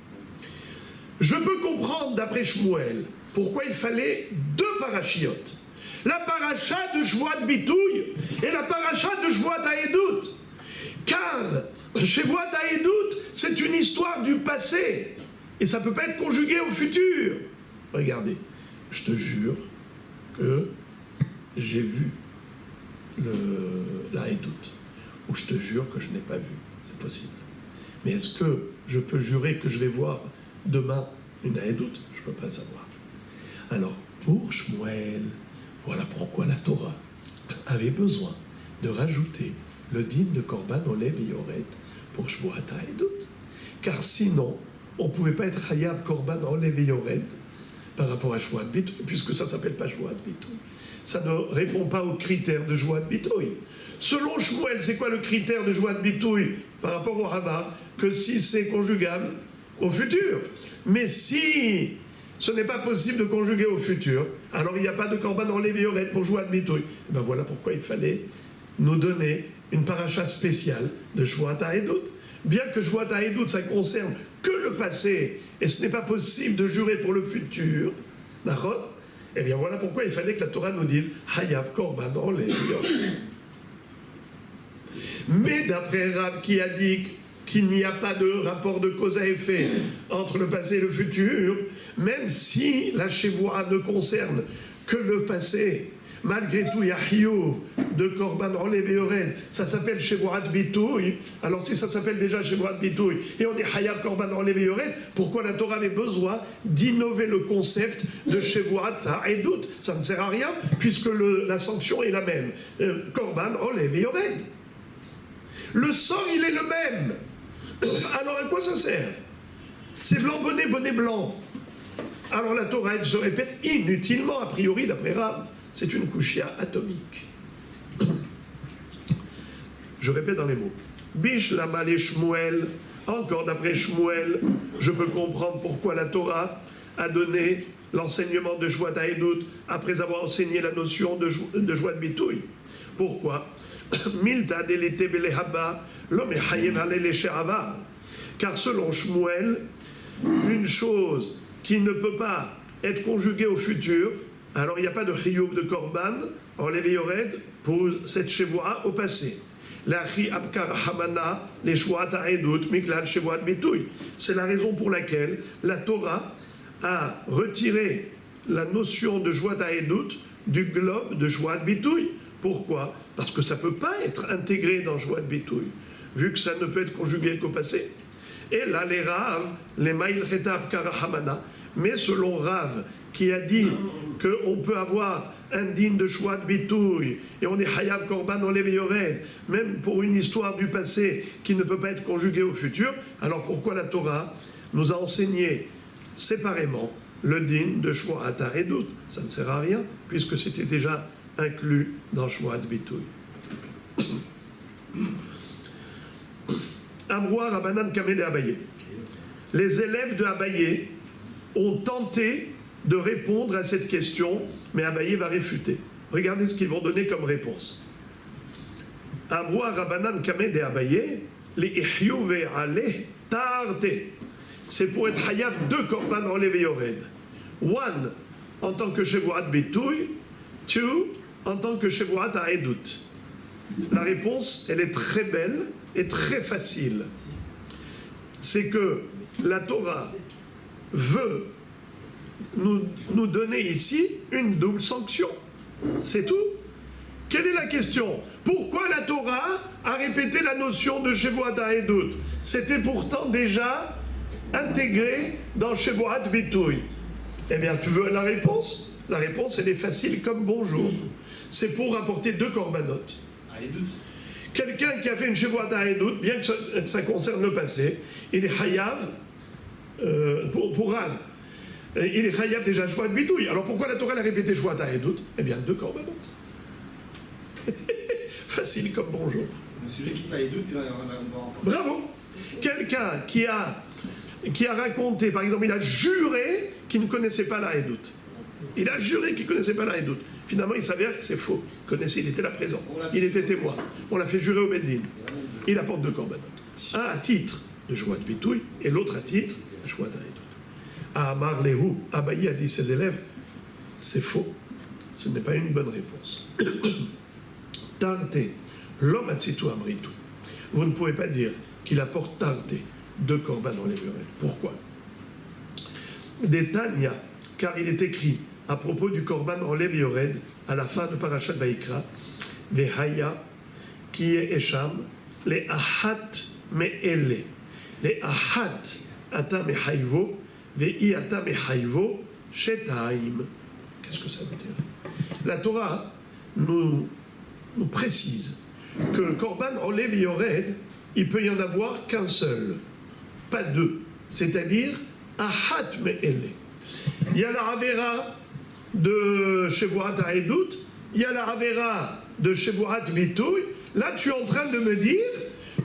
Je peux comprendre, d'après Shmuel, pourquoi il fallait deux parachiotes. La paracha de Shevuat Bitoui et la paracha de Shevuat Ha'edut. Car Shevuat Ha'edut, c'est une histoire du passé. Et ça ne peut pas être conjugué au futur. Regardez, je te jure que j'ai vu la Ha'edut. Ou je te jure que je n'ai pas vu. C'est possible. Mais est-ce que je peux jurer que je vais voir demain une Ha'edut? Je ne peux pas savoir. Alors, pour Shmuel, voilà pourquoi la Torah avait besoin de rajouter le din de Korban Olev et Yoret pour Shevuat Ha'edut. Car sinon, on ne pouvait pas être Hayav Korban Olev et Yoret par rapport à Shevuat Bitoui, puisque ça ne s'appelle pas Shevuat Bitoui. Ça ne répond pas aux critères de Shevuat Bitoui. Selon Shmuel, c'est quoi le critère de Shevuat Bitoui par rapport au Hava? Que si c'est conjugable au futur. Mais si ce n'est pas possible de conjuguer au futur, alors il n'y a pas de Korban enlevé Yoret pour Shevuat Bitoui. Et ben voilà pourquoi il fallait nous donner une paracha spéciale de Shevuat Ha'edut. Bien que Shevuat Ha'edut, ça concerne que le passé, et ce n'est pas possible de jurer pour le futur, d'accord? Eh bien voilà pourquoi il fallait que la Torah nous dise Hayav Korban enlevé Yoret. Mais d'après Rav qui a dit qu'il n'y a pas de rapport de cause à effet entre le passé et le futur, même si la Shevoua ne concerne que le passé, malgré tout, il y a Hiyuv de Korban Olev et Yored, ça s'appelle Shevoat Bitouy. Alors si ça s'appelle déjà Shevoat Bitouy et on est Hayav Korban Olev et Yored, pourquoi la Torah avait besoin d'innover le concept de Shevoat Ha'edut? Ça ne sert à rien puisque la sanction est la même. Korban Olev et Yored. Le sang, il est le même. Alors à quoi ça sert? C'est blanc bonnet, bonnet blanc. Alors la Torah, elle se répète inutilement, a priori, d'après Rav. C'est une kushia atomique. Je répète dans les mots. Bish lama les Shmuel, encore d'après Shmuel, je peux comprendre pourquoi la Torah a donné l'enseignement de Shvoat Ha'edut après avoir enseigné la notion de Shvoat Bitouy. Pourquoi? Milta delete belehaba, l'homme est hayem halele she'avar. Car selon Shmuel, une chose qui ne peut pas être conjuguée au futur, alors il n'y a pas de chiyuv de korban en Lévi Yored pour cette shevoa au passé. La chi abkar hamana les shvoat ha'edut miklal shevoat bitouy. C'est la raison pour laquelle la Torah a retiré la notion de shvoat ha'edut du globe de shvoat bitouy. Pourquoi? Parce que ça ne peut pas être intégré dans shvoat bitouy, vu que ça ne peut être conjugué qu'au passé. Et là, les Rav, les Maïl Cheta Abkar Hamana, mais selon Rav, qui a dit qu'on peut avoir un din de Shvoat Bitouy et on est Hayav Korban Olev et Yored, même pour une histoire du passé qui ne peut pas être conjuguée au futur, alors pourquoi la Torah nous a enseigné séparément le din de Shvoat Ha'edut? Ça ne sert à rien, puisque c'était déjà inclus dans Shvoat Bitouy. Amroua Rabbanan Kamel et Abaye. Les élèves de Abaye ont tenté de répondre à cette question, mais Abaye va réfuter. Regardez ce qu'ils vont donner comme réponse. Amroua Rabbanan Kamel et Abaye, les Ihyuve Ale Tarte. C'est pour être Hayav deux Korban Olev et Yored. One, en tant que Shevoat Bitouy. Two, en tant que Shevoat Ha'edut. La réponse, elle est très belle et très facile. C'est que la Torah veut nous donner ici une double sanction. C'est tout. Quelle est la question? Pourquoi la Torah a répété la notion de Shevoat Ha'edut? C'était pourtant déjà intégré dans Shevoat Bitouy. Eh bien, tu veux la réponse? La réponse, elle est facile comme bonjour. C'est pour rapporter deux corbanotes. Quelqu'un qui a fait une Shevoat Ha'edut, bien que ça concerne le passé, il est Hayav, pour Rav, il est Hayav déjà Shvoat Bitouy. Alors pourquoi la Torah a répété Shevoat Ha'edut? Eh bien, deux corbanotes. Facile comme bonjour. Celui qui fait Ha'edut, il va en Bravo. Quelqu'un qui a raconté, par exemple, il a juré qu'il ne connaissait pas la Ha'edut. Il a juré qu'il ne connaissait pas la Ha'edut. Finalement, il s'avère que c'est faux. Il connaissait, il était là présent. Il était témoin. On l'a fait jurer au Beddin. Il apporte deux corbanotes. Un à titre de Shvoat Bitouy et l'autre à titre de Shvoat Ha'edut. Amar Lehu, Abaye a dit ses élèves, c'est faux. Ce n'est pas une bonne réponse. Tarte, l'homme a tzitu amritu. Vous ne pouvez pas dire qu'il apporte tarte, deux korban dans les murets. Pourquoi? Des Tanya, car il est écrit à propos du korban en Lev Yored, à la fin de Parashat Vayikra, les Haya, qui est Esham, les Ahat Me'ele. Les Ahat, Ata Mehayvo, Ve'i Ata Mehayvo, Shetaim. Qu'est-ce que ça veut dire? La Torah nous précise que le korban en Lev Yored, il peut y en avoir qu'un seul, pas deux. C'est-à-dire, Ahat Me'ele. Il y a la Avera de Shevoat Ha'edut, il y a la Avera de Shevoat Bitouy. Là, tu es en train de me dire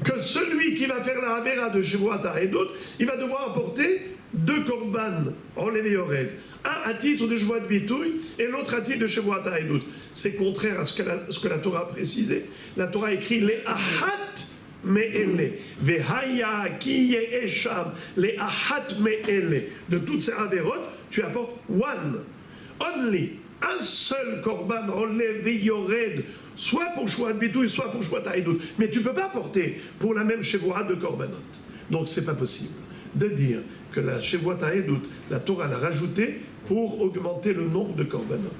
que celui qui va faire la Avera de Shevoat Ha'edut, il va devoir apporter deux korban en Lev Yored. Un à titre de Shevoat Bitouy et l'autre à titre de Shevoat Ha'edut. C'est contraire à ce que la Torah a précisé. La Torah écrit les Ahat Me'ele. Vehaya ki esham. Les Ahat Me'ele. De toutes ces Averot, tu apportes one. Only un seul korban relève et yored, soit pour Shvuat Bitouy, soit pour Shvuat Haïdout. Mais tu ne peux pas porter pour la même Shevuah de korbanot. Donc c'est pas possible de dire que la Shevuat Haïdout, la Torah l'a rajouté pour augmenter le nombre de korbanot.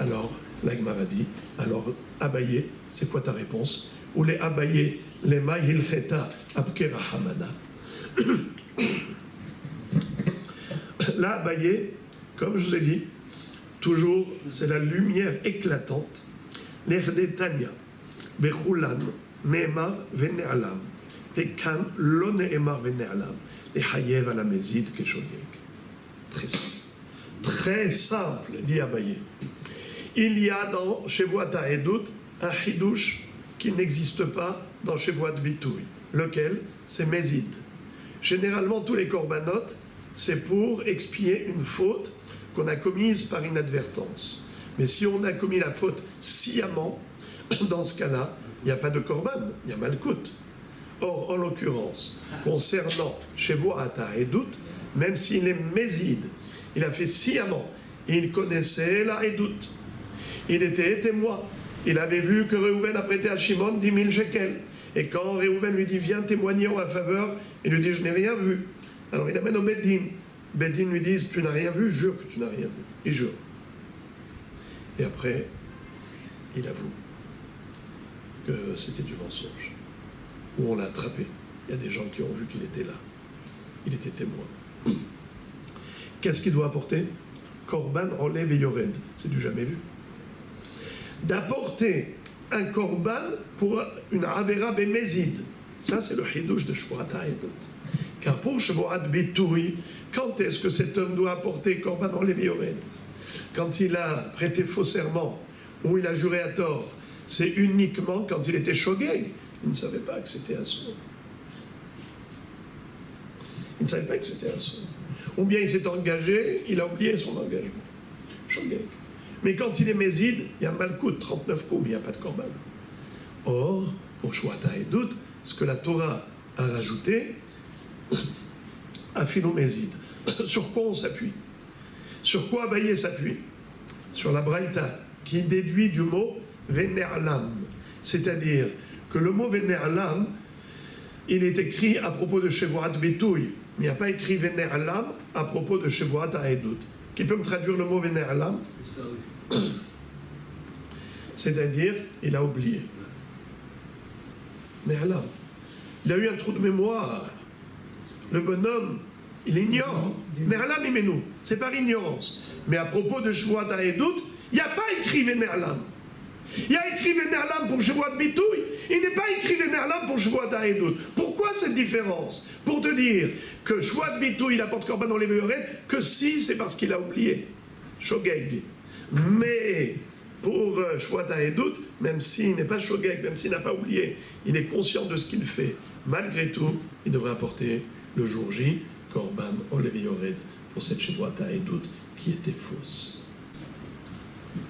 Alors, la Gemara dit, alors Abaye, c'est quoi ta réponse? Ou les Abaye, les Mahil Cheta, Abkera Hamada. Là, Abaye, comme je vous ai dit, toujours, c'est la lumière éclatante. L'Erdetania, Bechulan, Ne'emar Vene'alam, et Kan, Lo Ne'emar Vene'alam, et Hayev à la Mézid, Keshogeg. Très simple. Très simple, dit Abaye. Il y a dans Shevuat Haïdout un chidouche qui n'existe pas dans Shevuat Bitouy. Lequel? C'est Mézid. Généralement, tous les korbanot, c'est pour expier une faute qu'on a commise par inadvertance. Mais si on a commis la faute sciemment, dans ce cas-là, il n'y a pas de korban, il y a malkout. Or, en l'occurrence, concernant Shevuat Haïdout, même s'il est Mézid, il a fait sciemment, il connaissait la Haïdout. Il était témoin. Il avait vu que Réhouven a prêté à Shimon 10 000 shekels. Et quand Réhouven lui dit, viens témoigner en ma faveur, il lui dit, je n'ai rien vu. Alors il amène au Beddin. Beddin lui dit, tu n'as rien vu, jure que tu n'as rien vu. Il jure. Et après, il avoue que c'était du mensonge. Ou on l'a attrapé. Il y a des gens qui ont vu qu'il était là. Il était témoin. Qu'est-ce qu'il doit apporter? Korban, Olev et Yored. C'est du jamais vu. D'apporter un korban pour une avera bémézid. Ça, c'est le chidouche de Shevuat Haïdout. Car pour Shevuat Bitouy, quand est-ce que cet homme doit apporter korban Olev et Yored? Quand il a prêté faux serment ou il a juré à tort. C'est uniquement quand il était shogeg. Il ne savait pas que c'était un son. Il ne savait pas que c'était un son. Ou bien il s'est engagé, il a oublié son engagement. Shogeg. Mais quand il est mézid, il y a malkout, 39 coups, mais il n'y a pas de korban. Or, pour Shevuat Haïdout, ce que la Torah a rajouté, Afilo mézid. Sur quoi on s'appuie? Sur quoi Abaye s'appuie? Sur la Braïta, qui déduit du mot Vene'alam. C'est-à-dire que le mot Vene'alam, il est écrit à propos de Shevuat Bitouy, mais il n'y a pas écrit Vene'alam à propos de Shevuat Haïdout. Qui peut me traduire le mot Vene'alam? C'est-à-dire, il a oublié. Vene'alam. Il a eu un trou de mémoire. Le bonhomme, il ignore. Vene'alam imenu. C'est par ignorance. Mais à propos de Shevuat Haïdout, il n'y a pas écrit Vene'alam. Il y a écrit Vene'alam pour Shevuat Bitouy. Il n'est pas écrit Vene'alam pour Shevuat Haïdout. Pourquoi cette différence? Pour te dire que Shevuat Bitouy, il apporte korban Olev et Yored que si c'est parce qu'il a oublié. Shogeg. Mais pour Shevuat Haïdout, même s'il n'est pas shogeg, même s'il n'a pas oublié, il est conscient de ce qu'il fait. Malgré tout, il devrait apporter le jour J, korban Olev et Yored pour cette Shevuat Haïdout qui était fausse.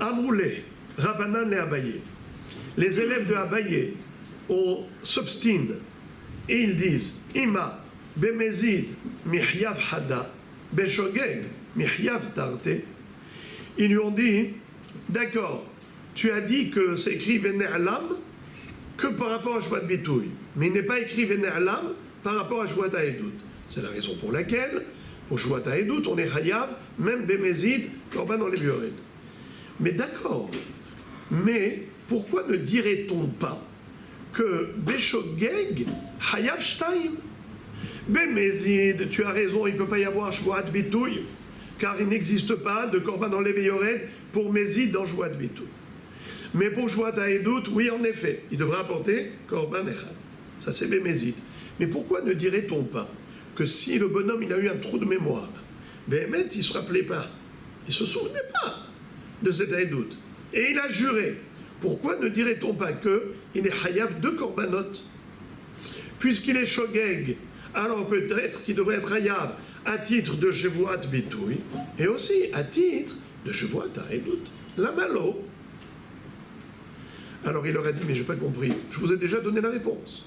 Amroulé, Rabbanan et Abaye. Les élèves de Abaye s'obstinent et ils disent Ima, Bemezid, Mihyav Hada, Beshogeg, Mihyav Tarte. Ils lui ont dit d'accord, tu as dit que c'est écrit Vene'alam que par rapport à Shevuat Bitouy, mais il n'est pas écrit Vene'alam par rapport à Shevuat Haïdout. C'est la raison pour laquelle, pour Shevuat Haïdout, on est Hayav, même Bemezid, Korban Olev et Yored. Mais d'accord, mais pourquoi ne dirait-on pas que Beshogeg, Hayav Shtaim, Bemezid, tu as raison, il ne peut pas y avoir Shevuat Bitouy, car il n'existe pas de Korban Olev et Yored pour Mézid dans Shevuat Bitouy. Mais pour Shevuat Haïdout, oui, en effet, il devrait apporter Korban Echad. Ça, c'est Bemezid. Mais pourquoi ne dirait-on pas que si le bonhomme il a eu un trou de mémoire, Béhémet, il ne se rappelait pas, il ne se souvenait pas de cet Haïdout, et il a juré, pourquoi ne dirait-on pas qu'il est Hayav de Korbanot? Puisqu'il est Shogeg, alors peut-être qu'il devrait être Hayav à titre de Shevuat Bitouy, et aussi à titre de Shevuat Haïdout, la malo. Alors il leur a dit, mais je n'ai pas compris, je vous ai déjà donné la réponse.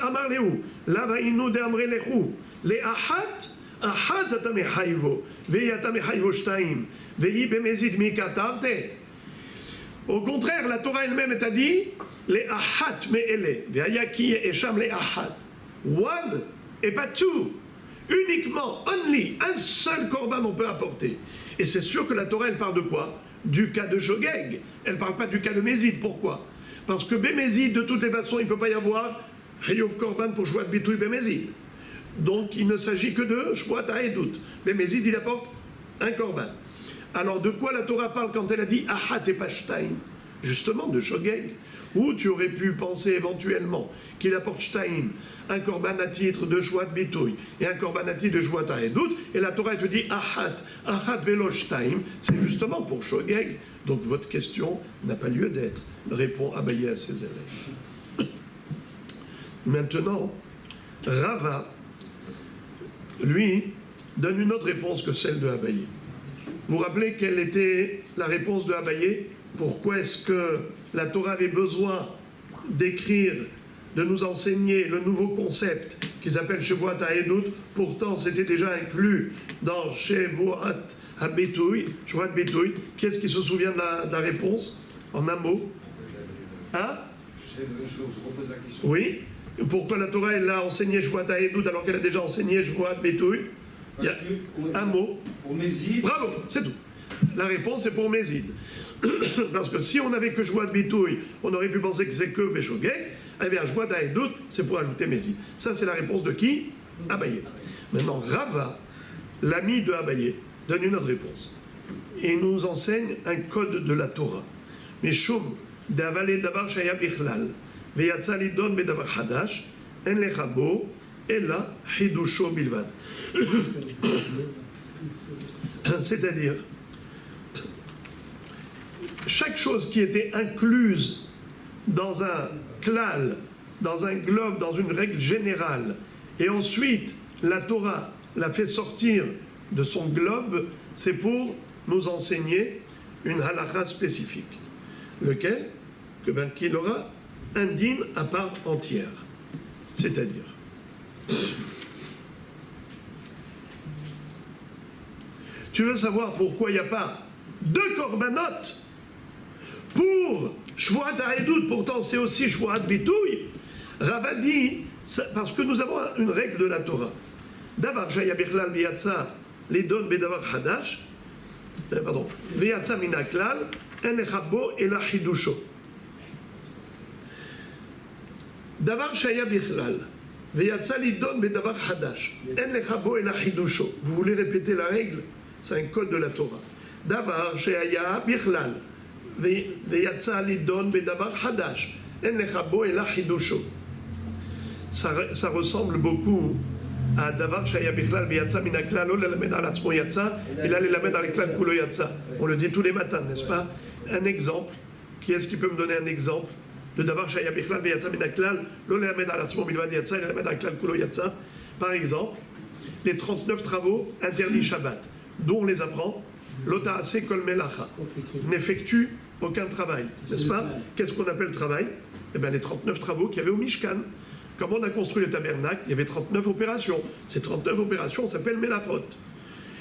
Amar lehu, lavainu de amre lehu, le ahat, ahat ata mechayvo, veyata mechayvo shtaim, Vehi bemezid mikatarte. Au contraire, la Torah elle-même t'a dit les ahat me'ele, ve'ayaki esham les ahat. One et pas two. Uniquement, only, un seul korban on peut apporter. Et c'est sûr que la Torah elle parle de quoi? Du cas de Shogeg. Elle ne parle pas du cas de Mézid. Pourquoi? Parce que Bémézid, de toutes les façons, il ne peut pas y avoir Hayov Korban pour Shvoat Bitouy Bémézid. Donc il ne s'agit que de Shvoat Haedut. Bémézid, il apporte un korban. Alors de quoi la Torah parle quand elle a dit Ahat et Pashtaim? Justement de Shogeg. Ou tu aurais pu penser éventuellement qu'il apporte Shtaim, un korban à titre de Shvoat Bitouy et un korban à titre de Shvoat Haedut, et la Torah te dit Ahat velo Shtaim, c'est justement pour Shogeg. Donc votre question n'a pas lieu d'être, répond Abaye à ses élèves. Maintenant, Rava, lui, donne une autre réponse que celle de Abaye. Vous vous rappelez quelle était la réponse de Abaye? Pourquoi est-ce que la Torah avait besoin d'écrire, de nous enseigner le nouveau concept qui s'appelle Shevuat HaEdut? Pourtant, c'était déjà inclus dans Shevuat HaBitouy, Shevuat Bitouy. Qui est-ce qui se souvient de la réponse? En un mot. Hein? Je repose la question. Oui. Pourquoi la Torah elle a enseigné Shevuat HaEdut alors qu'elle a déjà enseigné Shevuat Bitouy? Il y a un mot. Pour Mézid. Bravo, c'est tout. La réponse est pour Mézid. Parce que si on n'avait que Shvoat Bitouy, on aurait pu penser que c'est que Béchogeg. Eh bien, Shvoat Haedut, c'est pour ajouter Mézid. Ça, c'est la réponse de qui? Abaye. Maintenant, Rava, l'ami de Abaye, donne une autre réponse. Et nous enseigne un code de la Torah. Mishum d'avale davar shaya bichlal, veyatsa lidon bedavar hadash, en lechabo, ela hidusho bilvad. C'est-à-dire, chaque chose qui était incluse dans un klal, dans un globe, dans une règle générale, et ensuite la Torah l'a fait sortir de son globe, c'est pour nous enseigner une halakha spécifique. Lequel? Qu'il aura un din à part entière. C'est-à-dire, tu veux savoir pourquoi il n'y a pas deux korbanot pour Shvoat HaEdut, pourtant c'est aussi Shvoat Bitouy? Rava dit, parce que nous avons une règle de la Torah. Davar shaya bichlal v'yatsa lidon bedavar hadash, pardon, v'yatsa min haklal, en lechabo ela hidusho. Davar shaya bichlal v'yatsa lidon bedavar hadash, en lechabo ela hidusho. Vous voulez répéter la règle? C'est un code de la Torah. Davar shaya bichlal v'yatsa lidon bedavar hadash, en lechabo ela hidusho. Ça ressemble beaucoup à Davar Shaya Bichlal V'yatsa Min HaKlal Lo Lelamed Al Atzmo Yatsa Ela Lelamed Al Klal Kulo Yatsa. On le dit tous les matins, n'est-ce pas? Un exemple. Qui est-ce qui peut me donner un exemple de Davar Shaya Bichlal V'yatsa Min HaKlal Lo Lelamed Al Atzmo Bilvad Yatsa Ela Lelamed Al Klal Kulo Yatsa? Par exemple, les 39 travaux interdits Shabbat, dont on les apprend Lo Ta'aseh Kol Melacha. N'effectue aucun travail, n'est-ce pas? Qu'est-ce qu'on appelle travail? Eh bien, les 39 travaux qu'il y avait au Mishkan. Comme on a construit le tabernacle, il y avait 39 opérations. Ces 39 opérations s'appellent Melachot.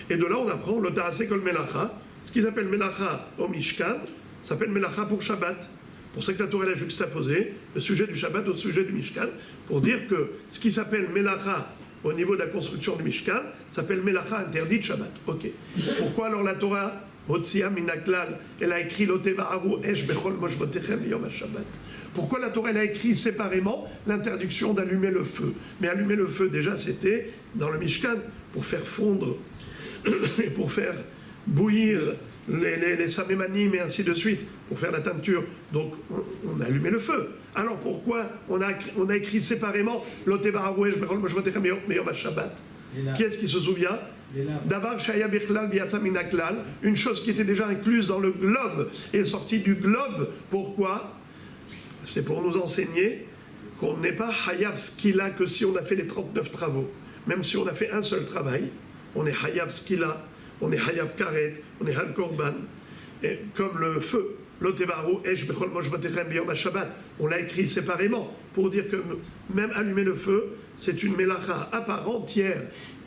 Et de là, on apprend le Ta'aseh Kol Melacha. Ce qu'ils appellent Melacha au Mishkan s'appelle Melacha pour Shabbat. Pour ça que la Torah a juxtaposé le sujet du Shabbat au sujet du Mishkan, pour dire que ce qui s'appelle Melacha au niveau de la construction du Mishkan s'appelle Melacha interdit de Shabbat. Ok. Pourquoi alors la Torah, Hotsia Min HaKlal, elle a écrit Lotevaharu Esh Bechol Moshvotechem Yom HaShabbat? Pourquoi la Torah elle a écrit séparément l'interdiction d'allumer le feu? Mais allumer le feu, déjà, c'était dans le Mishkan pour faire fondre et pour faire bouillir les samémanim et ainsi de suite, pour faire la teinture. Donc, on a allumé le feu. Alors, pourquoi on a écrit séparément Lotevaharu Esh Bechol Moshvotechem Yom HaShabbat? Qui est-ce qui se souvient? Davar Shaya Bichlal V'yatsa Min HaKlal, une chose qui était déjà incluse dans le globe et sortie du globe. Pourquoi? C'est pour nous enseigner qu'on n'est pas Hayav Skila que si on a fait les 39 travaux. Même si on a fait un seul travail, on est Hayav Skila, on est Hayav Karet, on est Hayav Korban. Et comme le feu, Lotevaharu Esh Bechol Moshvotechem B'Yom HaShabbat, on l'a écrit séparément pour dire que même allumer le feu, c'est une mélacha à part entière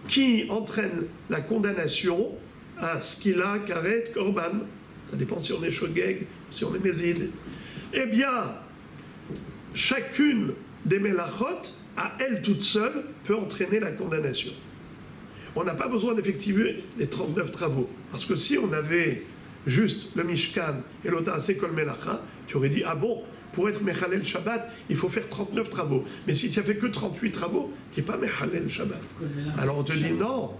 qui entraîne la condamnation à skila, karet, korban. Ça dépend si on est shogeg, si on est mézid. Eh bien, chacune des melachot, à elle toute seule, peut entraîner la condamnation. On n'a pas besoin d'effectuer les 39 travaux. Parce que si on avait juste le Mishkan et l'Ota'aseh Kol Melacha, tu aurais dit, ah bon, pour être Mechalel Shabbat, il faut faire 39 travaux. Mais si tu n'as fait que 38 travaux, tu n'es pas Mechalel Shabbat. Alors on te dit, non.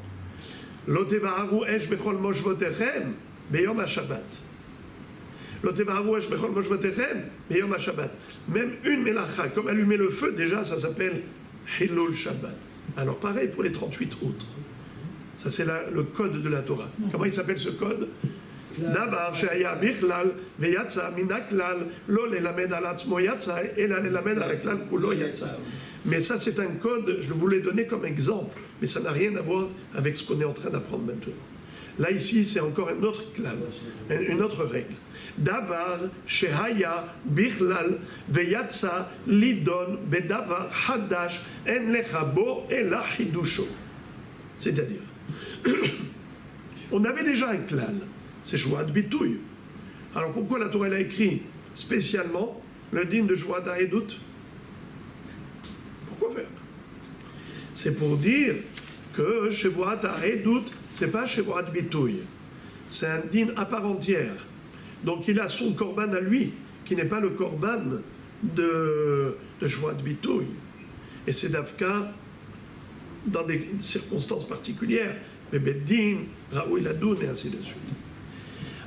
Lotevaharu esh bechol moshvotechem beyom ha-Shabbat. Lotevaharu esh bechol moshvotechem beyom ha-Shabbat. Même une Melacha, comme allumer le feu, déjà ça s'appelle Hilul Shabbat. Alors pareil pour les 38 autres. Ça c'est le code de la Torah. Comment il s'appelle ce code? Davar she'aya bichlal veyatsa min haklal lo lelamed al atzmo yatsa ela lelamed al haklal kulo yatsa. Mais ça c'est un code, je vous l'ai donné comme exemple, mais ça n'a rien à voir avec ce qu'on est en train d'apprendre maintenant. Là ici c'est encore un autre klal, une autre règle. Davar she'aya bichlal veyatsa lidon bedavar hadash en lecha bo ela hidusho. C'est-à-dire, on avait déjà un klal, c'est Shvuat Bitouy. Alors pourquoi la Torah a écrit spécialement le din de Shvuat Ha'edut? Pourquoi faire? C'est pour dire que Shvuat Ha'edut, c'est pas Shvuat Bitouy. C'est un din à part entière. Donc il a son korban à lui, qui n'est pas le korban de Shvuat Bitouy. Et c'est d'Afka dans des circonstances particulières, mais Beddin, Raoui Ladoun et ainsi de suite.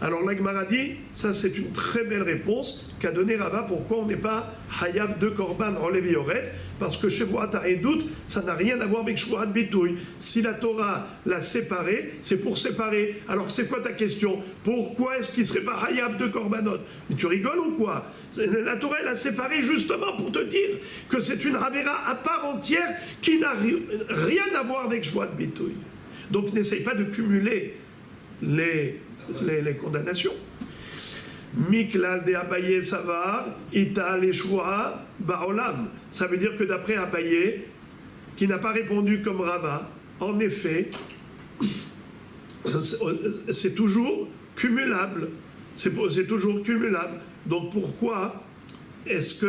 Alors la Gemara dit, ça c'est une très belle réponse qu'a donné Rava, pourquoi on n'est pas Hayav de Korban Rolev Yoret, parce que Shvuat Ha'edut, ça n'a rien à voir avec Shvuat Bitouy. Si la Torah l'a séparé, c'est pour séparer. Alors c'est quoi ta question? Pourquoi est-ce qu'il ne serait pas Hayav de Korbanot? Mais tu rigoles ou quoi? La Torah l'a séparé justement pour te dire que c'est une Ravera à part entière qui n'a rien à voir avec Shvuat Bitouy. Donc n'essaye pas de cumuler les condamnations. Miklal de Abaye Savar, Ita Leshua Baolam. Ça veut dire que d'après Abaye, qui n'a pas répondu comme Rava, en effet, c'est toujours cumulable. C'est toujours cumulable. Donc pourquoi est-ce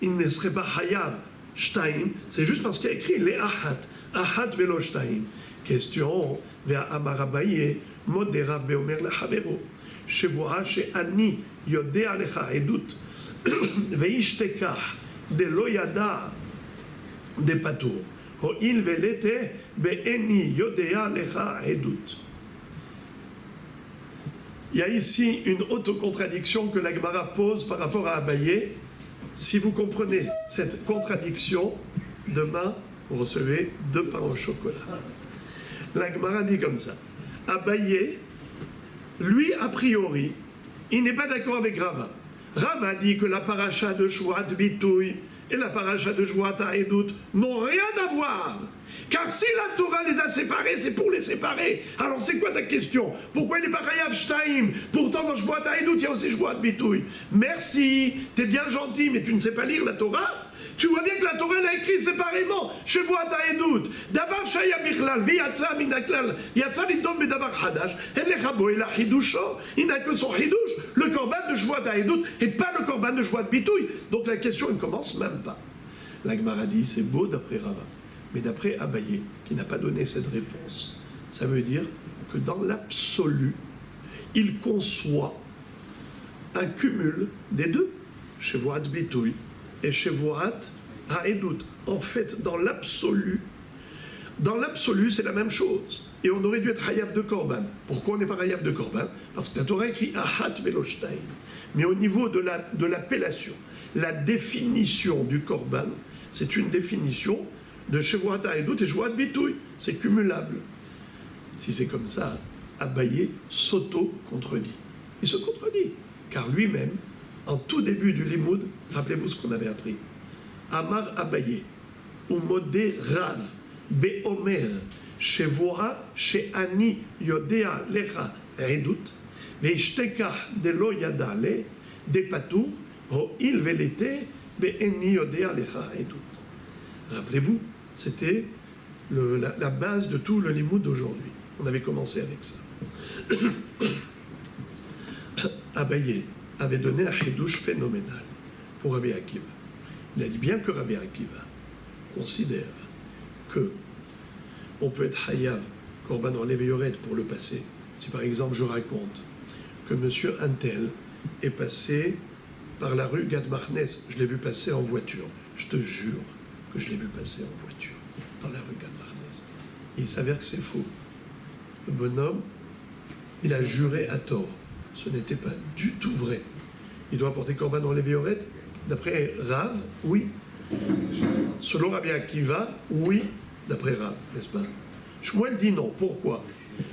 qu'il ne serait pas Hayav Shtaim? C'est juste parce qu'il a écrit les Ahat. Ahat velo Shtaim. Question vers Amar Abaye. Moderav beomer lechavero, shevoa she'ani yodea lecha edut, veishtekach de lo yada de patur, ho'il velete be'eni yodea lecha edut. Il y a ici une autocontradictions que la Gemara pose par rapport à Abaye. Si vous comprenez cette contradiction, demain vous recevez 2 pains au chocolat. La Gemara dit comme ça. Abaye, lui, a priori, il n'est pas d'accord avec Rava. Rava dit que la paracha de Shvuat Bitouy et la paracha de Shvuat Ha'edut n'ont rien à voir. Car si la Torah les a séparés, c'est pour les séparer. Alors c'est quoi ta question? Pourquoi il n'est pas Hayav Shtaim? Pourtant dans Shvuat Ha'edut, il y a aussi Shvuat Bitouy. Merci, t'es bien gentil, mais tu ne sais pas lire la Torah? Tu vois bien que la Torah l'a écrit séparément. Shvuat Ha'edut, Davar Shaya Bichlal, V'yatsa Minaklal, Yatsa Lidon Bedavar Hadash, Elecha Bo Ela Hidusho, il n'a que son Hidush. Le korban de Shvuat Ha'edut et pas le korban de Shvuat Bitouy. Donc la question ne commence même pas. La Gemara dit, c'est beau d'après Rava, mais d'après Abaye, qui n'a pas donné cette réponse. Ça veut dire que dans l'absolu, il conçoit un cumul des deux, Shvuat Bitouy et Shvuat Ha'edut. En fait, dans l'absolu, c'est la même chose. Et on aurait dû être Hayav de Korban. Pourquoi on n'est pas Hayav de Korban? Parce que la Torah écrit Ahat velo Shtaim. Mais au niveau de l'appellation, la définition du Korban, c'est une définition de Shvuat Ha'edut et Shvuat Bitouy. C'est cumulable. Si c'est comme ça, Abaye s'auto-contredit. Il se contredit, car lui-même, en tout début du Limoud, rappelez-vous ce qu'on avait appris. Amar Abaye, ou modé Rav, Beomer, Shevoa, She'ani, Yodea, Lecha, Edut, Veishtekach, de lo yada le, de patur, Ho'il velete, Be'eni, Yodea, Lecha, Edut. Rappelez-vous, c'était la base de tout le Limoud d'aujourd'hui. On avait commencé avec ça. Abaye avait donné un chidouche phénoménal pour Rabbi Akiva. Il a dit bien que Rabbi Akiva considère que on peut être hayav, korban enlevé yored pour le passé. Si par exemple je raconte que monsieur Antel est passé par la rue Gad Marnes, je l'ai vu passer en voiture. Je te jure que je l'ai vu passer en voiture dans la rue Gad Marnes. Et il s'avère que c'est faux. Le bonhomme, il a juré à tort. Ce n'était pas du tout vrai. Il doit apporter korban enlevé yored. D'après Rav, oui. Selon Rabbi Akiva, oui. D'après Rav, n'est-ce pas? Shmuel dit non. Pourquoi?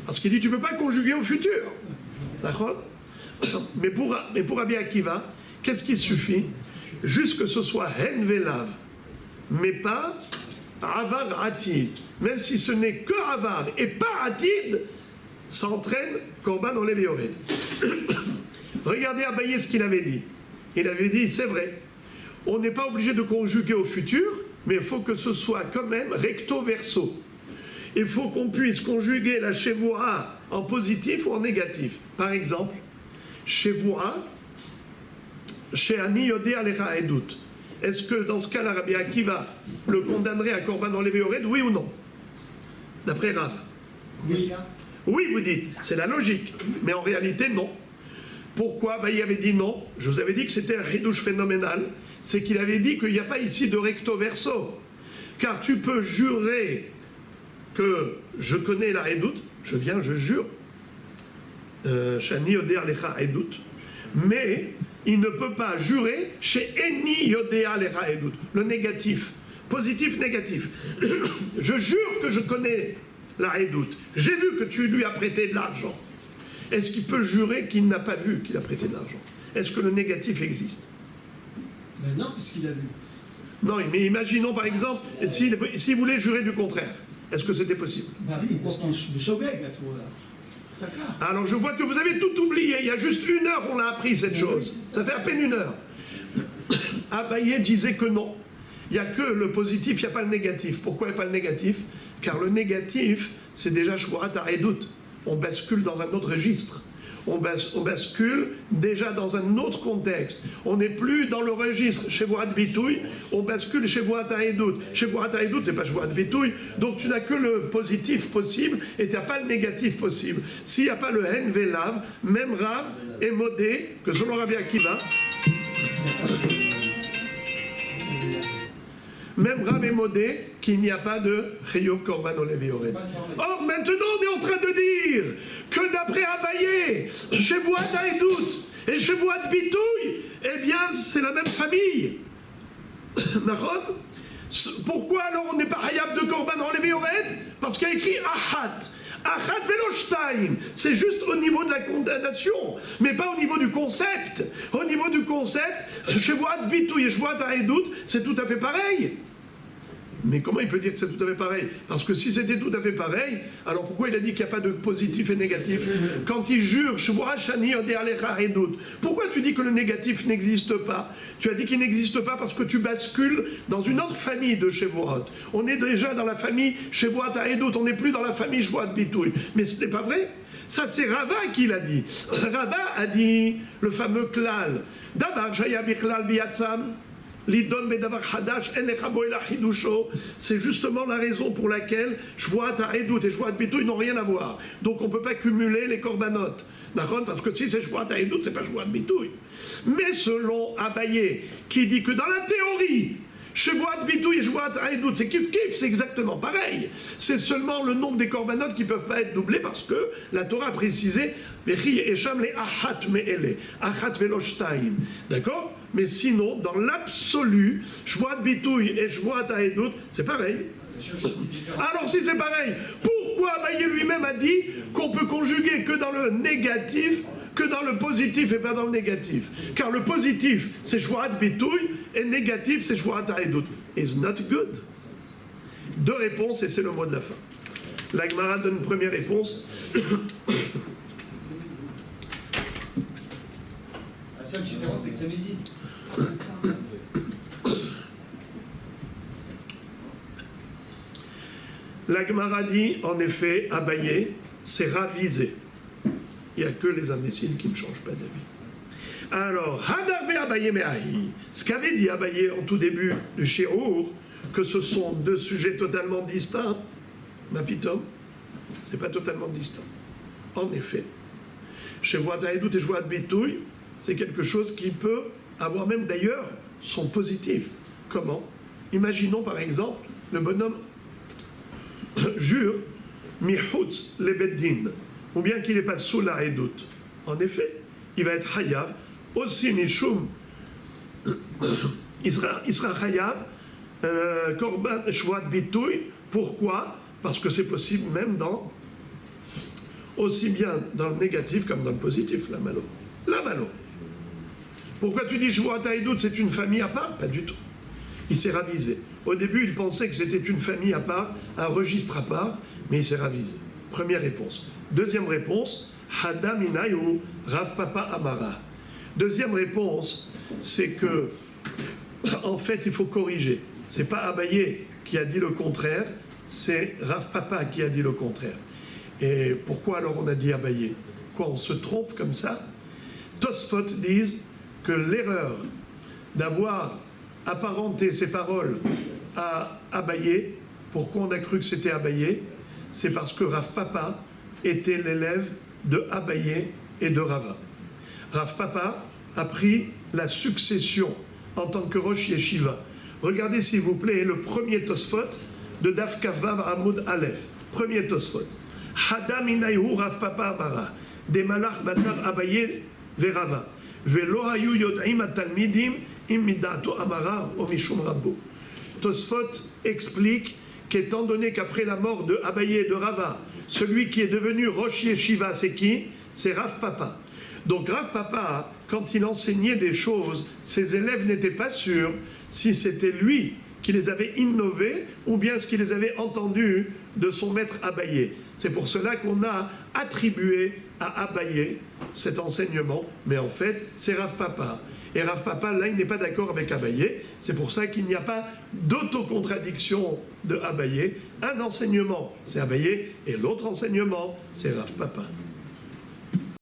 Parce qu'il dit tu ne peux pas conjuguer au futur. D'accord? Mais pour Rabbi Akiva, qu'est-ce qui suffit? Juste que ce soit hen velav, mais pas avar atid. Même si ce n'est que avar et pas atid, ça entraîne korban enlevé yored. Regardez Abaye ce qu'il avait dit. Il avait dit, c'est vrai, on n'est pas obligé de conjuguer au futur, mais il faut que ce soit quand même recto verso. Il faut qu'on puisse conjuguer la shevoura en positif ou en négatif. Par exemple, shevoura, she'ani yodeh alecha edut. Est-ce que dans ce cas-là, Rabbi Akiva le condamnerait à korban enlevé yored, oui ou non? D'après Rav. Oui. Oui, vous dites, c'est la logique, mais en réalité, non. Pourquoi? Il avait dit non. Je vous avais dit que c'était un ridouche phénoménal. C'est qu'il avait dit qu'il n'y a pas ici de recto verso. Car tu peux jurer que je connais la redoute, je viens, je jure, Shani Yodea Lecha Edut, mais il ne peut pas jurer chez Eni Yodea Lecha Edut, le négatif, positif, négatif. Je jure que je connais la redoute. J'ai vu que tu lui as prêté de l'argent. Est-ce qu'il peut jurer qu'il n'a pas vu qu'il a prêté de l'argent? Est-ce que le négatif existe? Mais non, puisqu'il a vu. Non, mais imaginons par exemple, s'il voulait jurer du contraire, est-ce que c'était possible? Bah oui, parce qu'on est chauvet à ce moment-là. D'accord. Alors je vois que vous avez tout oublié, il y a juste 1 heure on a appris cette chose. Ça fait à peine 1 heure. Abaye disait que non. Il n'y a que le positif, il n'y a pas le négatif. Pourquoi il n'y a pas le négatif? Car le négatif, c'est déjà Shvorat HaEdut. On bascule dans un autre registre. On bascule déjà dans un autre contexte. On n'est plus dans le registre Shevoat Bitouy, on bascule Shevoat HaEdut. Shevoat HaEdut, c'est pas Shevoat Bitouy, donc tu n'as que le positif possible et tu n'as pas le négatif possible. S'il n'y a pas le Hen Velav, même Rav est modé, que selon Rabbi Akiva, même Rav est modé qu'il n'y a pas de Chiyuv Korban Olev Yored. Or, maintenant, on est en train de dire que d'après Abaye, Shevoat HaEdut et Shevoat Bitouy, eh bien, c'est la même famille. D'accord? Pourquoi alors on n'est pas Hayab de Korban Olev Yored? Parce qu'il y a écrit Achat. Achat velo shtaim. C'est juste au niveau de la condamnation, mais pas au niveau du concept. Au niveau du concept, Shevoat Bitouy et Shevoat HaEdut, c'est tout à fait pareil. Mais comment il peut dire que c'est tout à fait pareil? Parce que si c'était tout à fait pareil, alors pourquoi il a dit qu'il n'y a pas de positif et négatif? Quand il jure, pourquoi tu dis que le négatif n'existe pas? Tu as dit qu'il n'existe pas parce que tu bascules dans une autre famille de Shevuot. On est déjà dans la famille Shevuot HaEdut, on n'est plus dans la famille Shevuot Bitouy. Mais ce n'est pas vrai. Ça, c'est Rava qui l'a dit. Rava a dit le fameux klal. Davar shaya bichlal biyatzam. C'est justement la raison pour laquelle Shevoat HaEdut et Shevoat Bitouy n'ont rien à voir. Donc on ne peut pas cumuler les corbanotes. D'accord? Parce que si c'est Shevoat HaEdut, c'est pas Shevoat Bitouy. Mais selon Abaye, qui dit que dans la théorie, Shevoat Bitouy et Shevoat HaEdut, c'est kiff-kiff, c'est exactement pareil. C'est seulement le nombre des corbanotes qui ne peuvent pas être doublés parce que la Torah a précisé d'accord? Mais sinon, dans l'absolu, Shevoat Bitouy et Shevoat HaEdut, c'est pareil. Alors si c'est pareil, pourquoi Abaye lui-même a dit qu'on peut conjuguer que dans le négatif, que dans le positif et pas dans le négatif? Car le positif, c'est Shevoat Bitouy, et le négatif, c'est Shevoat HaEdut. It's not good. 2 réponses, et c'est le mot de la fin. La Gemara donne une première réponse. La seule différence, c'est que c'est Mézid. La Gemara dit, en effet, Abaye, c'est ravisé. Il n'y a que les imbéciles qui ne changent pas d'avis. Alors, Hadarbe Abaye Me'ahi, ce qu'avait dit Abaye en tout début du Shi'ur, que ce sont deux sujets totalement distincts, ma pitom, c'est pas totalement distinct. En effet, chez Voat Haïdout et Voat Bitouille, c'est quelque chose qui peut avoir même d'ailleurs son positif. Comment? Imaginons par exemple, le bonhomme jure Mihutz le Beddin, ou bien qu'il n'est pas sous la Haïdout. En effet, il va être Hayav, aussi Nishum, il sera Hayav, Korban Shvoat Bitouille. Pourquoi? Parce que c'est possible même dans, aussi bien dans le négatif comme dans le positif, la malo. La malo. Pourquoi tu dis Shvoat Haïdout, c'est une famille à part? Pas du tout. Il s'est ravisé. Au début, il pensait que c'était une famille à part, un registre à part, mais il s'est ravisé. Première réponse. Deuxième réponse, Hadam Inayu Rav Papa Amara. Deuxième réponse, c'est que, en fait, il faut corriger. C'est pas Abaye qui a dit le contraire, c'est Rav Papa qui a dit le contraire. Et pourquoi alors on a dit Abaye? Quoi, on se trompe comme ça? Tosfot disent que l'erreur d'avoir apparenté ces paroles à Abaye, pourquoi on a cru que c'était Abaye? C'est parce que Rav Papa était l'élève de Abaye et de Rava. Rav Papa a pris la succession en tant que Rosh Yeshiva. Regardez s'il vous plaît le premier Tosfot de Daf Kavav Amoud Aleph. Premier Tosfot. Hadam inayhu Rav Papa Amara. Des malach batar Abaye verava. Velo hayu yod'im atalmidim im midato Amara o mishum rabbo. Tosfot explique qu'étant donné qu'après la mort de Abaye et de Rava, celui qui est devenu Rosh Yeshiva, c'est qui? C'est Rav Papa. Donc Rav Papa, quand il enseignait des choses, ses élèves n'étaient pas sûrs si c'était lui qui les avait innovés ou bien ce qu'il les avait entendus de son maître Abaye. C'est pour cela qu'on a attribué à Abaye cet enseignement, mais en fait, c'est Rav Papa. Et Rav Papa, là, il n'est pas d'accord avec Abaye. C'est pour ça qu'il n'y a pas d'autocontradiction de Abaye. Un enseignement, c'est Abaye, et l'autre enseignement, c'est Rav Papa.